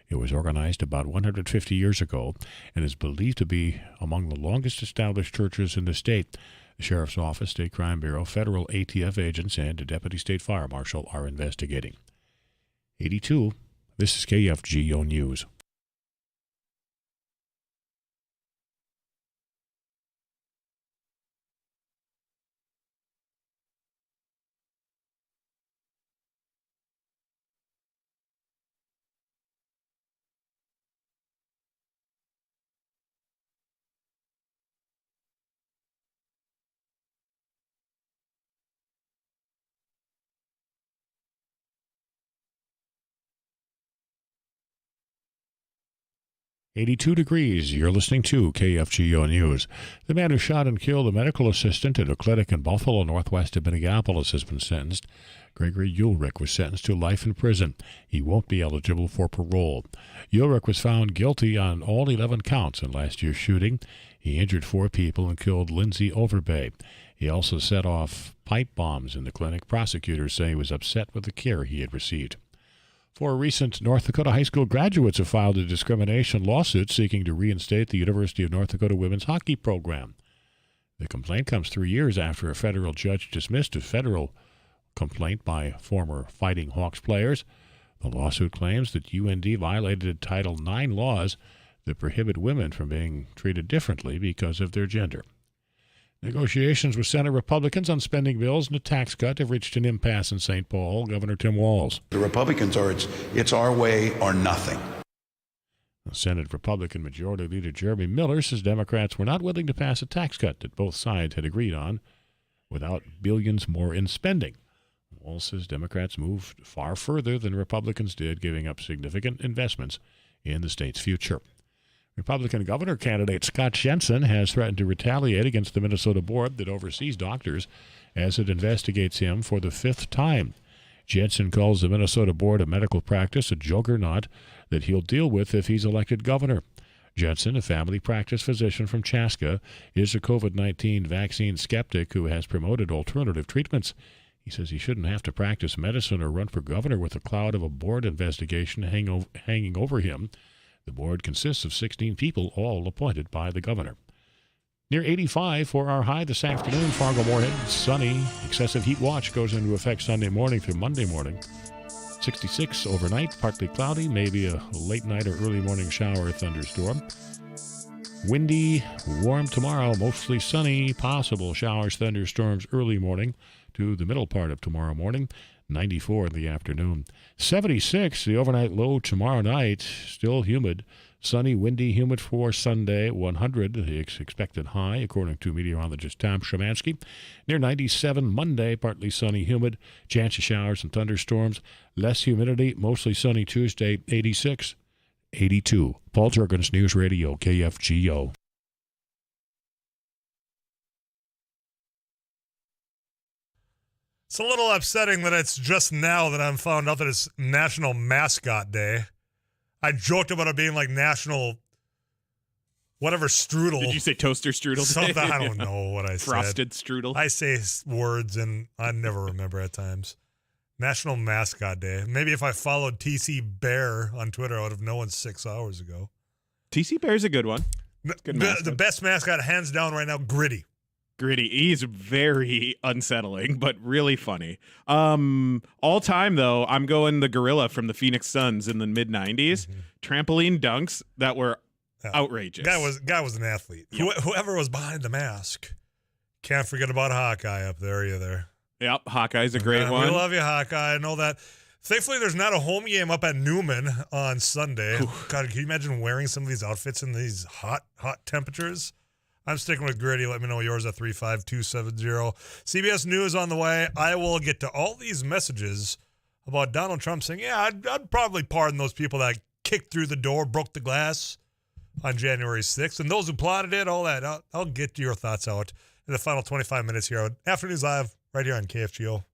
It was organized about 150 years ago and is believed to be among the longest established churches in the state. The Sheriff's Office, State Crime Bureau, federal ATF agents, and a Deputy State Fire Marshal are investigating. 82. This is KFGO News. "82 degrees. You're listening to KFGO News. The man who shot and killed a medical assistant at a clinic in Buffalo, northwest of Minneapolis, has been sentenced. Gregory Ulrich was sentenced to life in prison. He won't be eligible for parole. Ulrich was found guilty on all 11 counts in last year's shooting. He injured 4 people and killed Lindsay Overbay. He also set off pipe bombs in the clinic. Prosecutors say he was upset with the care he had received. 4 recent North Dakota high school graduates have filed a discrimination lawsuit seeking to reinstate the University of North Dakota women's hockey program. The complaint comes 3 years after a federal judge dismissed a federal complaint by former Fighting Hawks players. The lawsuit claims that UND violated Title IX laws that prohibit women from being treated differently because of their gender. Negotiations with Senate Republicans on spending bills and a tax cut have reached an impasse in St. Paul. Governor Tim Walz. The Republicans are it's our way or nothing. Senate Republican Majority Leader Jeremy Miller says Democrats were not willing to pass a tax cut that both sides had agreed on without billions more in spending. Walz says Democrats moved far further than Republicans did, giving up significant investments in the state's future. Republican governor candidate Scott Jensen has threatened to retaliate against the Minnesota board that oversees doctors as it investigates him for the 5th time. Jensen calls the Minnesota Board of Medical Practice a juggernaut that he'll deal with if he's elected governor. Jensen, a family practice physician from Chaska, is a COVID-19 vaccine skeptic who has promoted alternative treatments. He says he shouldn't have to practice medicine or run for governor with a cloud of a board investigation hanging over him. The board consists of 16 people, all appointed by the governor. Near 85 for our high this afternoon. Fargo-Moorhead, sunny. Excessive heat watch goes into effect Sunday morning through Monday morning. 66 overnight, partly cloudy, maybe a late night or early morning shower or thunderstorm. Windy, warm tomorrow, mostly sunny, possible showers, thunderstorms early morning to the middle part of tomorrow morning. 94 in the afternoon. 76, the overnight low tomorrow night. Still humid. Sunny, windy, humid for Sunday. 100, the expected high, according to meteorologist Tom Szymanski. Near 97 Monday, partly sunny, humid. Chance of showers and thunderstorms. Less humidity, mostly sunny Tuesday. 86. 82. Paul Juergens, News Radio, KFGO. It's a little upsetting that it's just now that I'm found out that it's National Mascot Day. I joked about it being like National whatever strudel. Did you say toaster strudel? Something, I don't know what I said. Frosted strudel. I say words and I never remember at times. National Mascot Day. Maybe if I followed TC Bear on Twitter, I would have known 6 hours ago. TC Bear's a good one. Good the best mascot, hands down right now, Gritty. Gritty. He's very unsettling, but really funny. All time though, I'm going the gorilla from the Phoenix Suns in the mid '90s. Trampoline dunks that were outrageous. Guy was an athlete. Yep. Whoever was behind the mask. Can't forget about Hawkeye up there either. Yep, Hawkeye's a great one. We love you, Hawkeye. I know that. Thankfully, there's not a home game up at Newman on Sunday. God, can you imagine wearing some of these outfits in these hot temperatures? I'm sticking with Gritty. Let me know yours at 35270. CBS News on the way. I will get to all these messages about Donald Trump saying, yeah, I'd probably pardon those people that kicked through the door, broke the glass on January 6th. And those who plotted it, all that. I'll get your thoughts out in the final 25 minutes here on Afternoons Live right here on KFGO.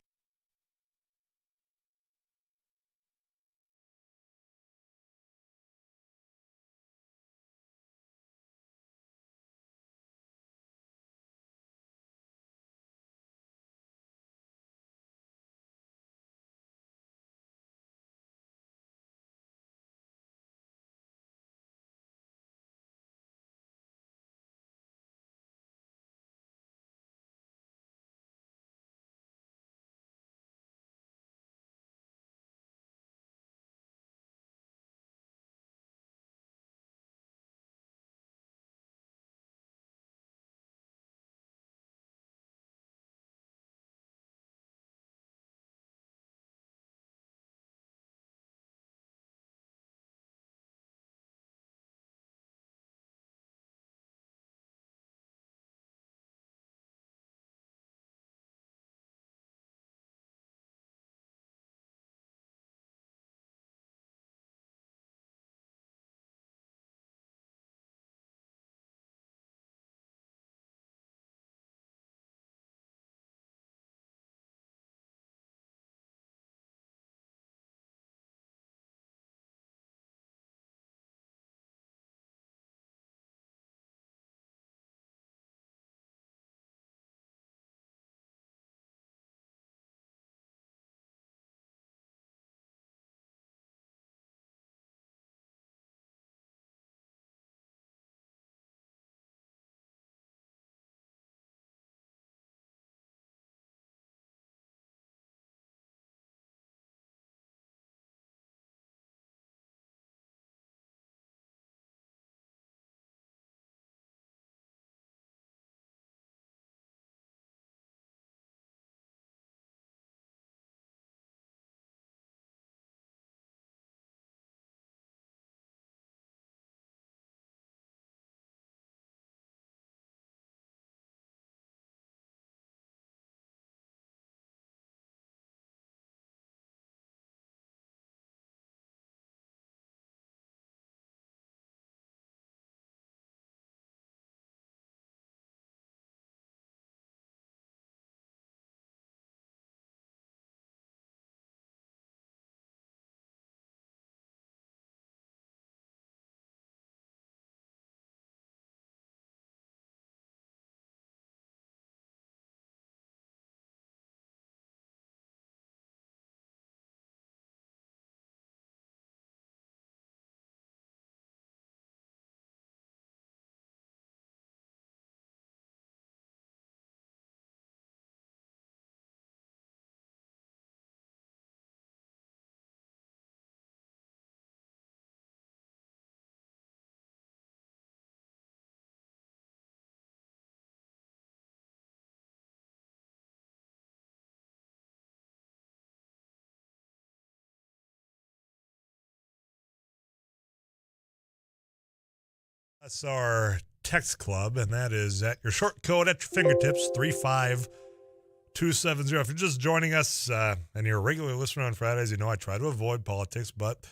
That's our text club, and that is at your short code at your fingertips, 35270. If you're just joining us and you're a regular listener on Fridays, you know I try to avoid politics, but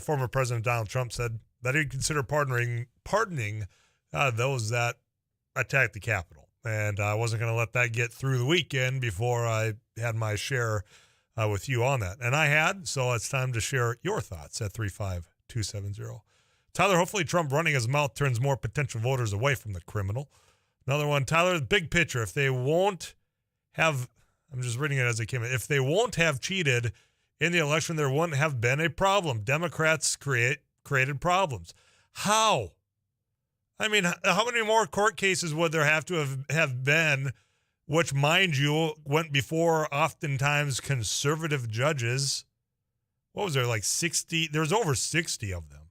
former President Donald Trump said that he'd consider pardoning those that attacked the Capitol. And I wasn't going to let that get through the weekend before I had my share with you on that. And I had, so it's time to share your thoughts at 35270. Tyler, hopefully Trump running his mouth turns more potential voters away from the criminal. Another one, Tyler, big picture. If they won't have, I'm just reading it as it came in, if they won't have cheated in the election, there wouldn't have been a problem. Democrats created problems. How? I mean, how many more court cases would there have to have been, which, mind you, went before oftentimes conservative judges? What was there, like 60? There was over 60 of them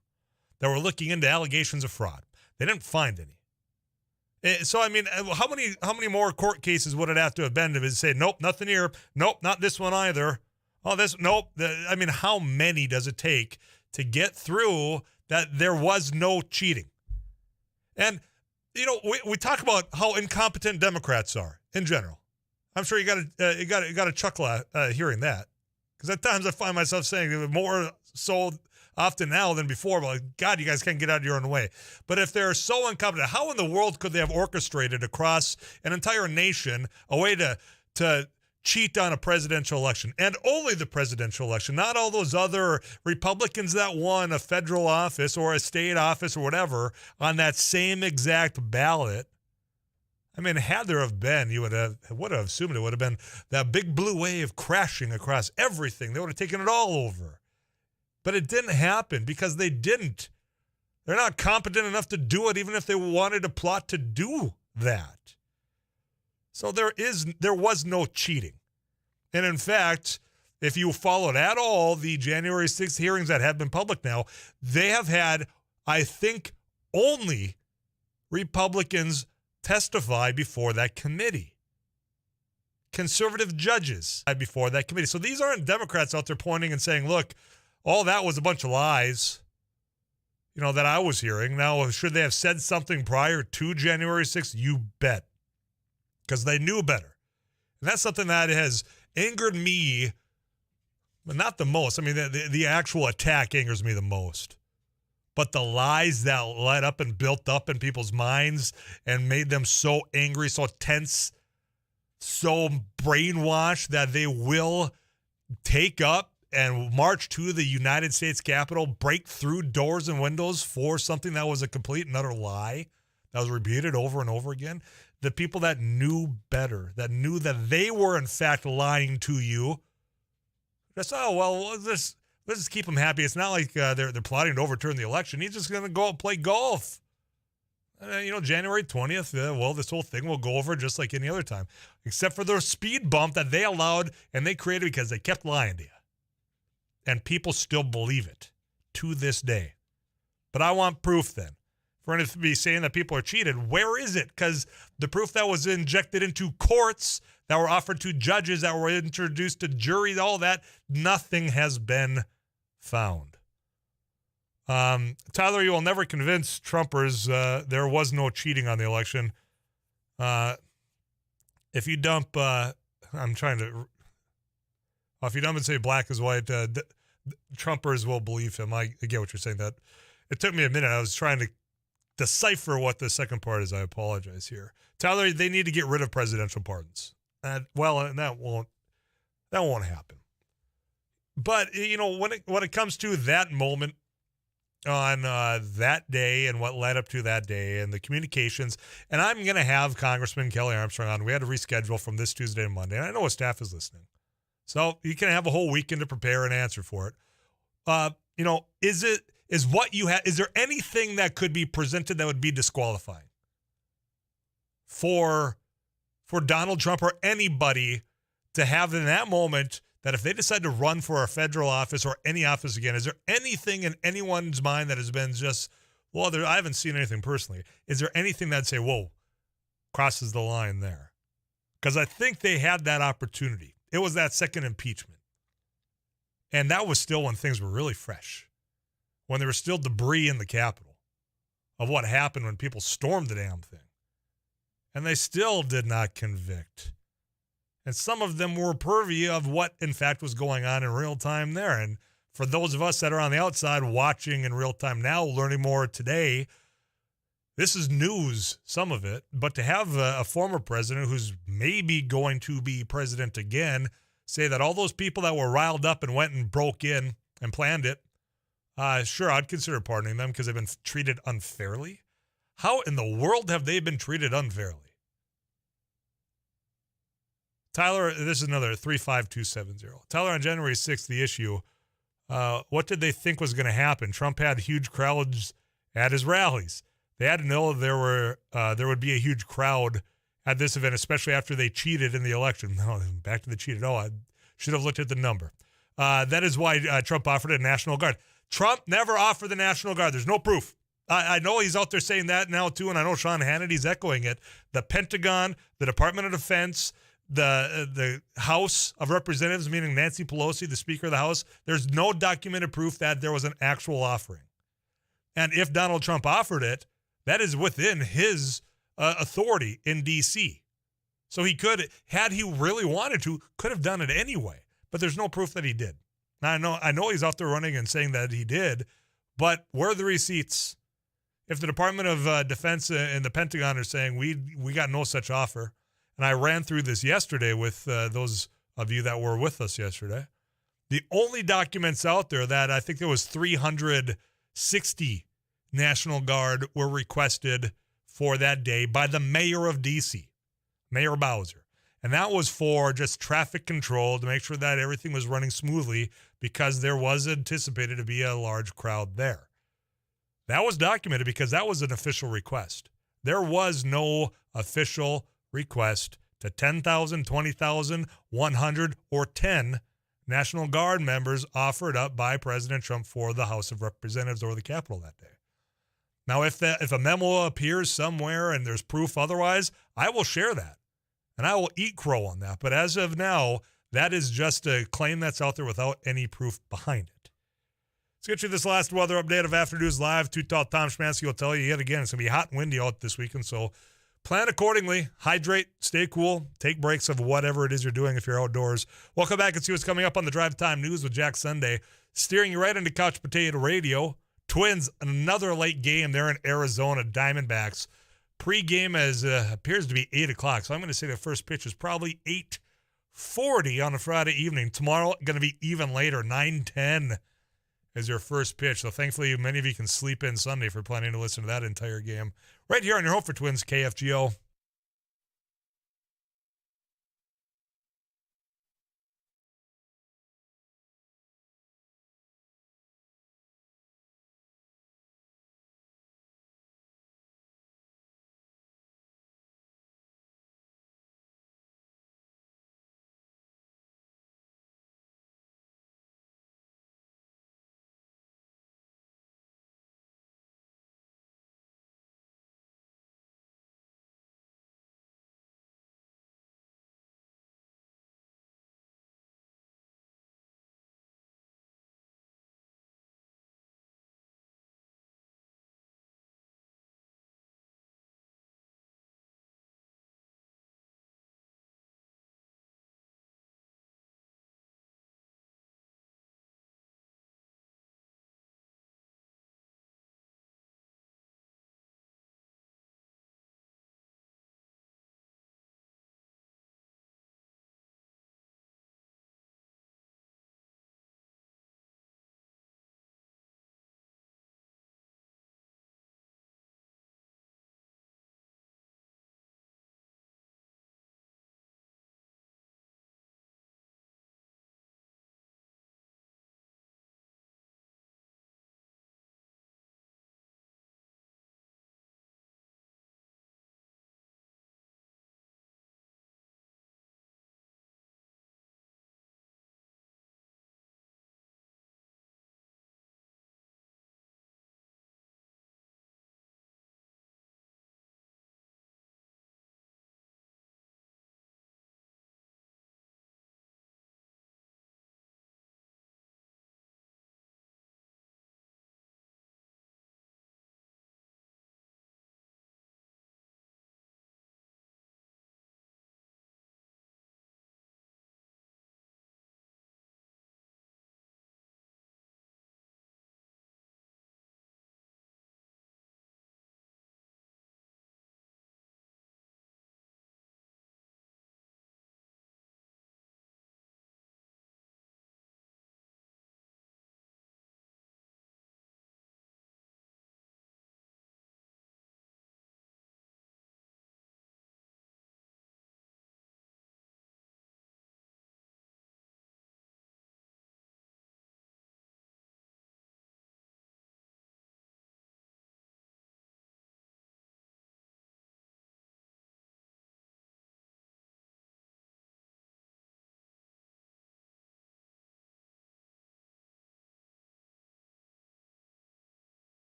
that were looking into allegations of fraud. They didn't find any. So, I mean, how many more court cases would it have to have been to say, nope, nothing here. Nope, not this one either. Oh, this, nope. I mean, how many does it take to get through that there was no cheating? And, you know, we talk about how incompetent Democrats are in general. I'm sure you got to chuckle at hearing that, because at times I find myself saying more so often now than before, but like, God, you guys can't get out of your own way. But if they're so incompetent, how in the world could they have orchestrated across an entire nation a way to cheat on a presidential election, and only the presidential election, not all those other Republicans that won a federal office or a state office or whatever on that same exact ballot? I mean, had there have been, you would have assumed it would have been that big blue wave crashing across everything. They would have taken it all over. But it didn't happen because they didn't. They're not competent enough to do it, even if they wanted to plot to do that. So there was no cheating. And in fact, if you followed at all the January 6th hearings that have been public now, they have had, I think, only Republicans testify before that committee. Conservative judges before that committee. So these aren't Democrats out there pointing and saying, look, all that was a bunch of lies, you know, that I was hearing. Now, should they have said something prior to January 6th? You bet. Because they knew better. And that's something that has angered me, but not the most. I mean, the actual attack angers me the most. But the lies that led up and built up in people's minds and made them so angry, so tense, so brainwashed that they will take up and march to the United States Capitol, break through doors and windows for something that was a complete and utter lie that was repeated over and over again. The people that knew better, that knew that they were in fact lying to you, just, oh, well, let's just keep them happy. It's not like they're plotting to overturn the election. He's just going to go out and play golf. January 20th, well, this whole thing will go over just like any other time, except for the speed bump that they allowed and they created because they kept lying to you. And people still believe it to this day. But I want proof then. For it to be saying that people are cheated, where is it? Because the proof that was injected into courts, that were offered to judges, that were introduced to juries, all that, nothing has been found. Tyler, you will never convince Trumpers there was no cheating on the election. If you dump, if you dump and say black is white, Trumpers will believe him. I get what you're saying. That it took me a minute. I was trying to decipher what the second part is. I apologize here. Tyler, they need to get rid of presidential pardons. And that won't happen. But when it comes to that moment on that day and what led up to that day and the communications, and I'm going to have Congressman Kelly Armstrong on. We had to reschedule from this Tuesday to Monday, and I know his staff is listening. So you can have a whole weekend to prepare and answer for it. Is there anything that could be presented that would be disqualifying for Donald Trump or anybody to have in that moment, that if they decide to run for a federal office or any office again, is there anything in anyone's mind that has been just, I haven't seen anything personally. Is there anything that'd say, whoa, crosses the line there? Because I think they had that opportunity. It was that second impeachment. And that was still when things were really fresh, when there was still debris in the Capitol of what happened when people stormed the damn thing. And they still did not convict. And some of them were privy of what, in fact, was going on in real time there. And for those of us that are on the outside watching in real time now, learning more today, this is news, some of it. But to have a former president who's maybe going to be president again say that all those people that were riled up and went and broke in and planned it, sure, I'd consider pardoning them because they've been treated unfairly. How in the world have they been treated unfairly? Tyler, this is another 35270. Tyler, on January 6th, the issue, what did they think was going to happen? Trump had huge crowds at his rallies. They had to know there would be a huge crowd at this event, especially after they cheated in the election. No, back to the cheated. Oh, I should have looked at the number. That is why Trump offered a National Guard. Trump never offered the National Guard. There's no proof. I know he's out there saying that now, too, and I know Sean Hannity's echoing it. The Pentagon, the Department of Defense, the House of Representatives, meaning Nancy Pelosi, the Speaker of the House, there's no documented proof that there was an actual offering. And if Donald Trump offered it, that is within his authority in D.C. So he could, had he really wanted to, could have done it anyway. But there's no proof that he did. Now, I know he's out there running and saying that he did, but where are the receipts? If the Department of Defense and the Pentagon are saying we got no such offer, and I ran through this yesterday with those of you that were with us yesterday, the only documents out there that I think there was 360 National Guard were requested for that day by the mayor of D.C., Mayor Bowser. And that was for just traffic control to make sure that everything was running smoothly because there was anticipated to be a large crowd there. That was documented because that was an official request. There was no official request to 10,000, 20,000, 100, or 10 National Guard members offered up by President Trump for the House of Representatives or the Capitol that day. Now, if a memo appears somewhere and there's proof otherwise, I will share that. And I will eat crow on that. But as of now, that is just a claim that's out there without any proof behind it. Let's get you this last weather update of After News Live. Too Tall Tom Schmansky will tell you yet again, it's going to be hot and windy out this weekend. So plan accordingly. Hydrate, stay cool, take breaks of whatever it is you're doing if you're outdoors. We'll come back and see what's coming up on the Drive Time News with Jack Sunday. Steering you right into Couch Potato Radio. Twins, another late game there in Arizona, Diamondbacks. Pre-game appears to be 8 o'clock, so I'm going to say the first pitch is probably 8:40 on a Friday evening. Tomorrow, going to be even later, 9:10 is your first pitch. So thankfully, many of you can sleep in Sunday if you're planning to listen to that entire game. Right here on your home for Twins, KFGO.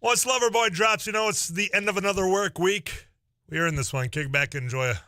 Once Loverboy drops, it's the end of another work week. We're in this one. Kick back and enjoy it.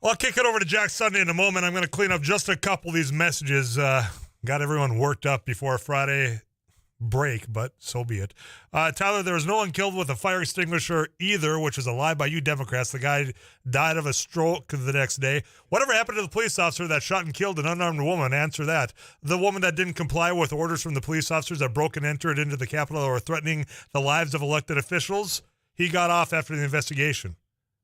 Well, I'll kick it over to Jack Sunday in a moment. I'm going to clean up just a couple of these messages. Got everyone worked up before Friday break, but so be it. Tyler, there was no one killed with a fire extinguisher either, which is a lie by you Democrats. The guy died of a stroke the next day. Whatever happened to the police officer that shot and killed an unarmed woman? Answer that. The woman that didn't comply with orders from the police officers that broke and entered into the Capitol or threatening the lives of elected officials? He got off after the investigation.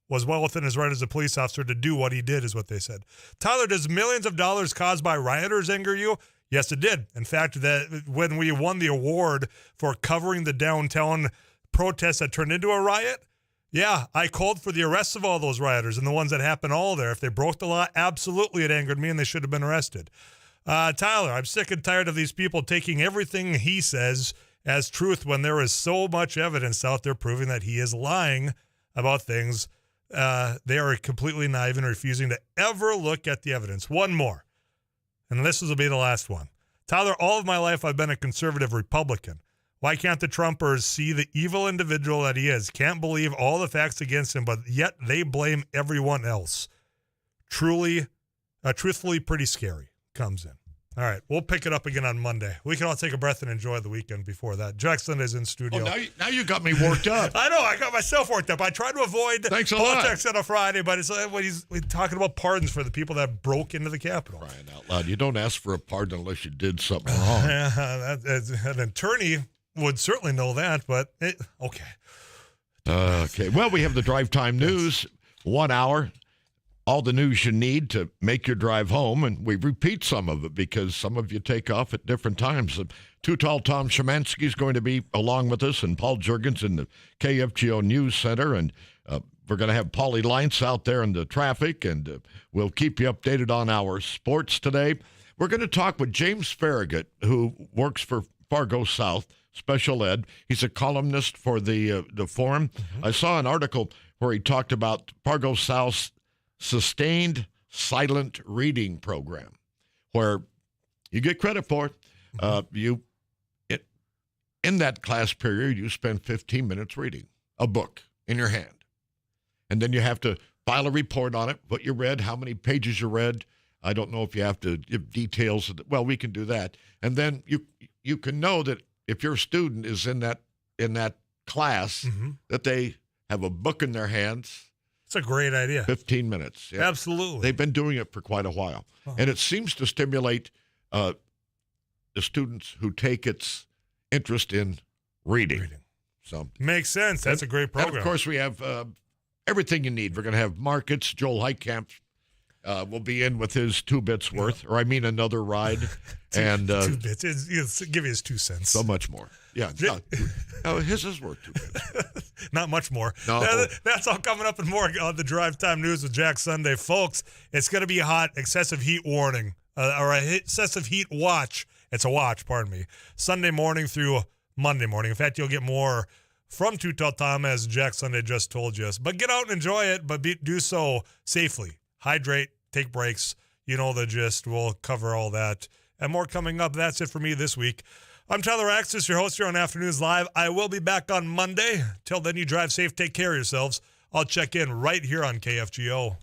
Was well within his right as a police officer to do what he did, is what they said. Tyler, does millions of dollars caused by rioters anger you? Yes, it did. In fact, that when we won the award for covering the downtown protests that turned into a riot, yeah, I called for the arrests of all those rioters and the ones that happened all there. If they broke the law, absolutely it angered me and they should have been arrested. Tyler, I'm sick and tired of these people taking everything he says as truth when there is so much evidence out there proving that he is lying about things. They are completely naive and refusing to ever look at the evidence. One more, and this will be the last one. Tyler, all of my life I've been a conservative Republican. Why can't the Trumpers see the evil individual that he is? Can't believe all the facts against him, but yet they blame everyone else. Truthfully pretty scary. Comes in. All right, we'll pick it up again on Monday. We can all take a breath and enjoy the weekend before that. Jack Sunday's in studio. Oh, now you got me worked up. I know, I got myself worked up. I try to avoid politics on a Friday, but it's like when he's talking about pardons for the people that broke into the Capitol. Crying out loud. You don't ask for a pardon unless you did something wrong. An attorney would certainly know that, but okay. Okay, well, we have the Drive Time News, 1 hour. All the news you need to make your drive home, and we repeat some of it because some of you take off at different times. Too Tall Tom Szymanski is going to be along with us, and Paul Jurgens in the KFGO News Center, and we're going to have Paulie Lines out there in the traffic, and we'll keep you updated on our sports today. We're going to talk with James Farragut, who works for Fargo South Special Ed. He's a columnist for the Forum. I saw an article where he talked about Fargo South's Sustained Silent Reading Program, where you get credit for it. In that class period, you spend 15 minutes reading a book in your hand. And then you have to file a report on it, what you read, how many pages you read. I don't know if you have to give details. Well, we can do that. And then you can know that if your student is in that class, that they have a book in their hands. It's a great idea. 15 minutes. Yeah. Absolutely. They've been doing it for quite a while. And it seems to stimulate the students who take its interest in reading. So makes sense. That's a great program. And of course, we have everything you need. We're going to have markets. Joel Heitkamp will be in with his 2 bits worth, or I mean another ride. And 2 bits. Give you his 2 cents. So much more. Yeah. His is worth 2 bits. Not much more. No. That's all coming up and more on the Drive Time News with Jack Sunday. Folks, it's going to be hot. Excessive heat warning, or excessive heat watch. It's a watch, pardon me. Sunday morning through Monday morning. In fact, you'll get more from Too Tall Tom, as Jack Sunday just told you. But get out and enjoy it, but do so safely. Hydrate, take breaks. You know the gist. We'll cover all that and more coming up. That's it for me this week. I'm Tyler Axis, your host here on Afternoons Live. I will be back on Monday. Till then, you drive safe, take care of yourselves. I'll check in right here on KFGO.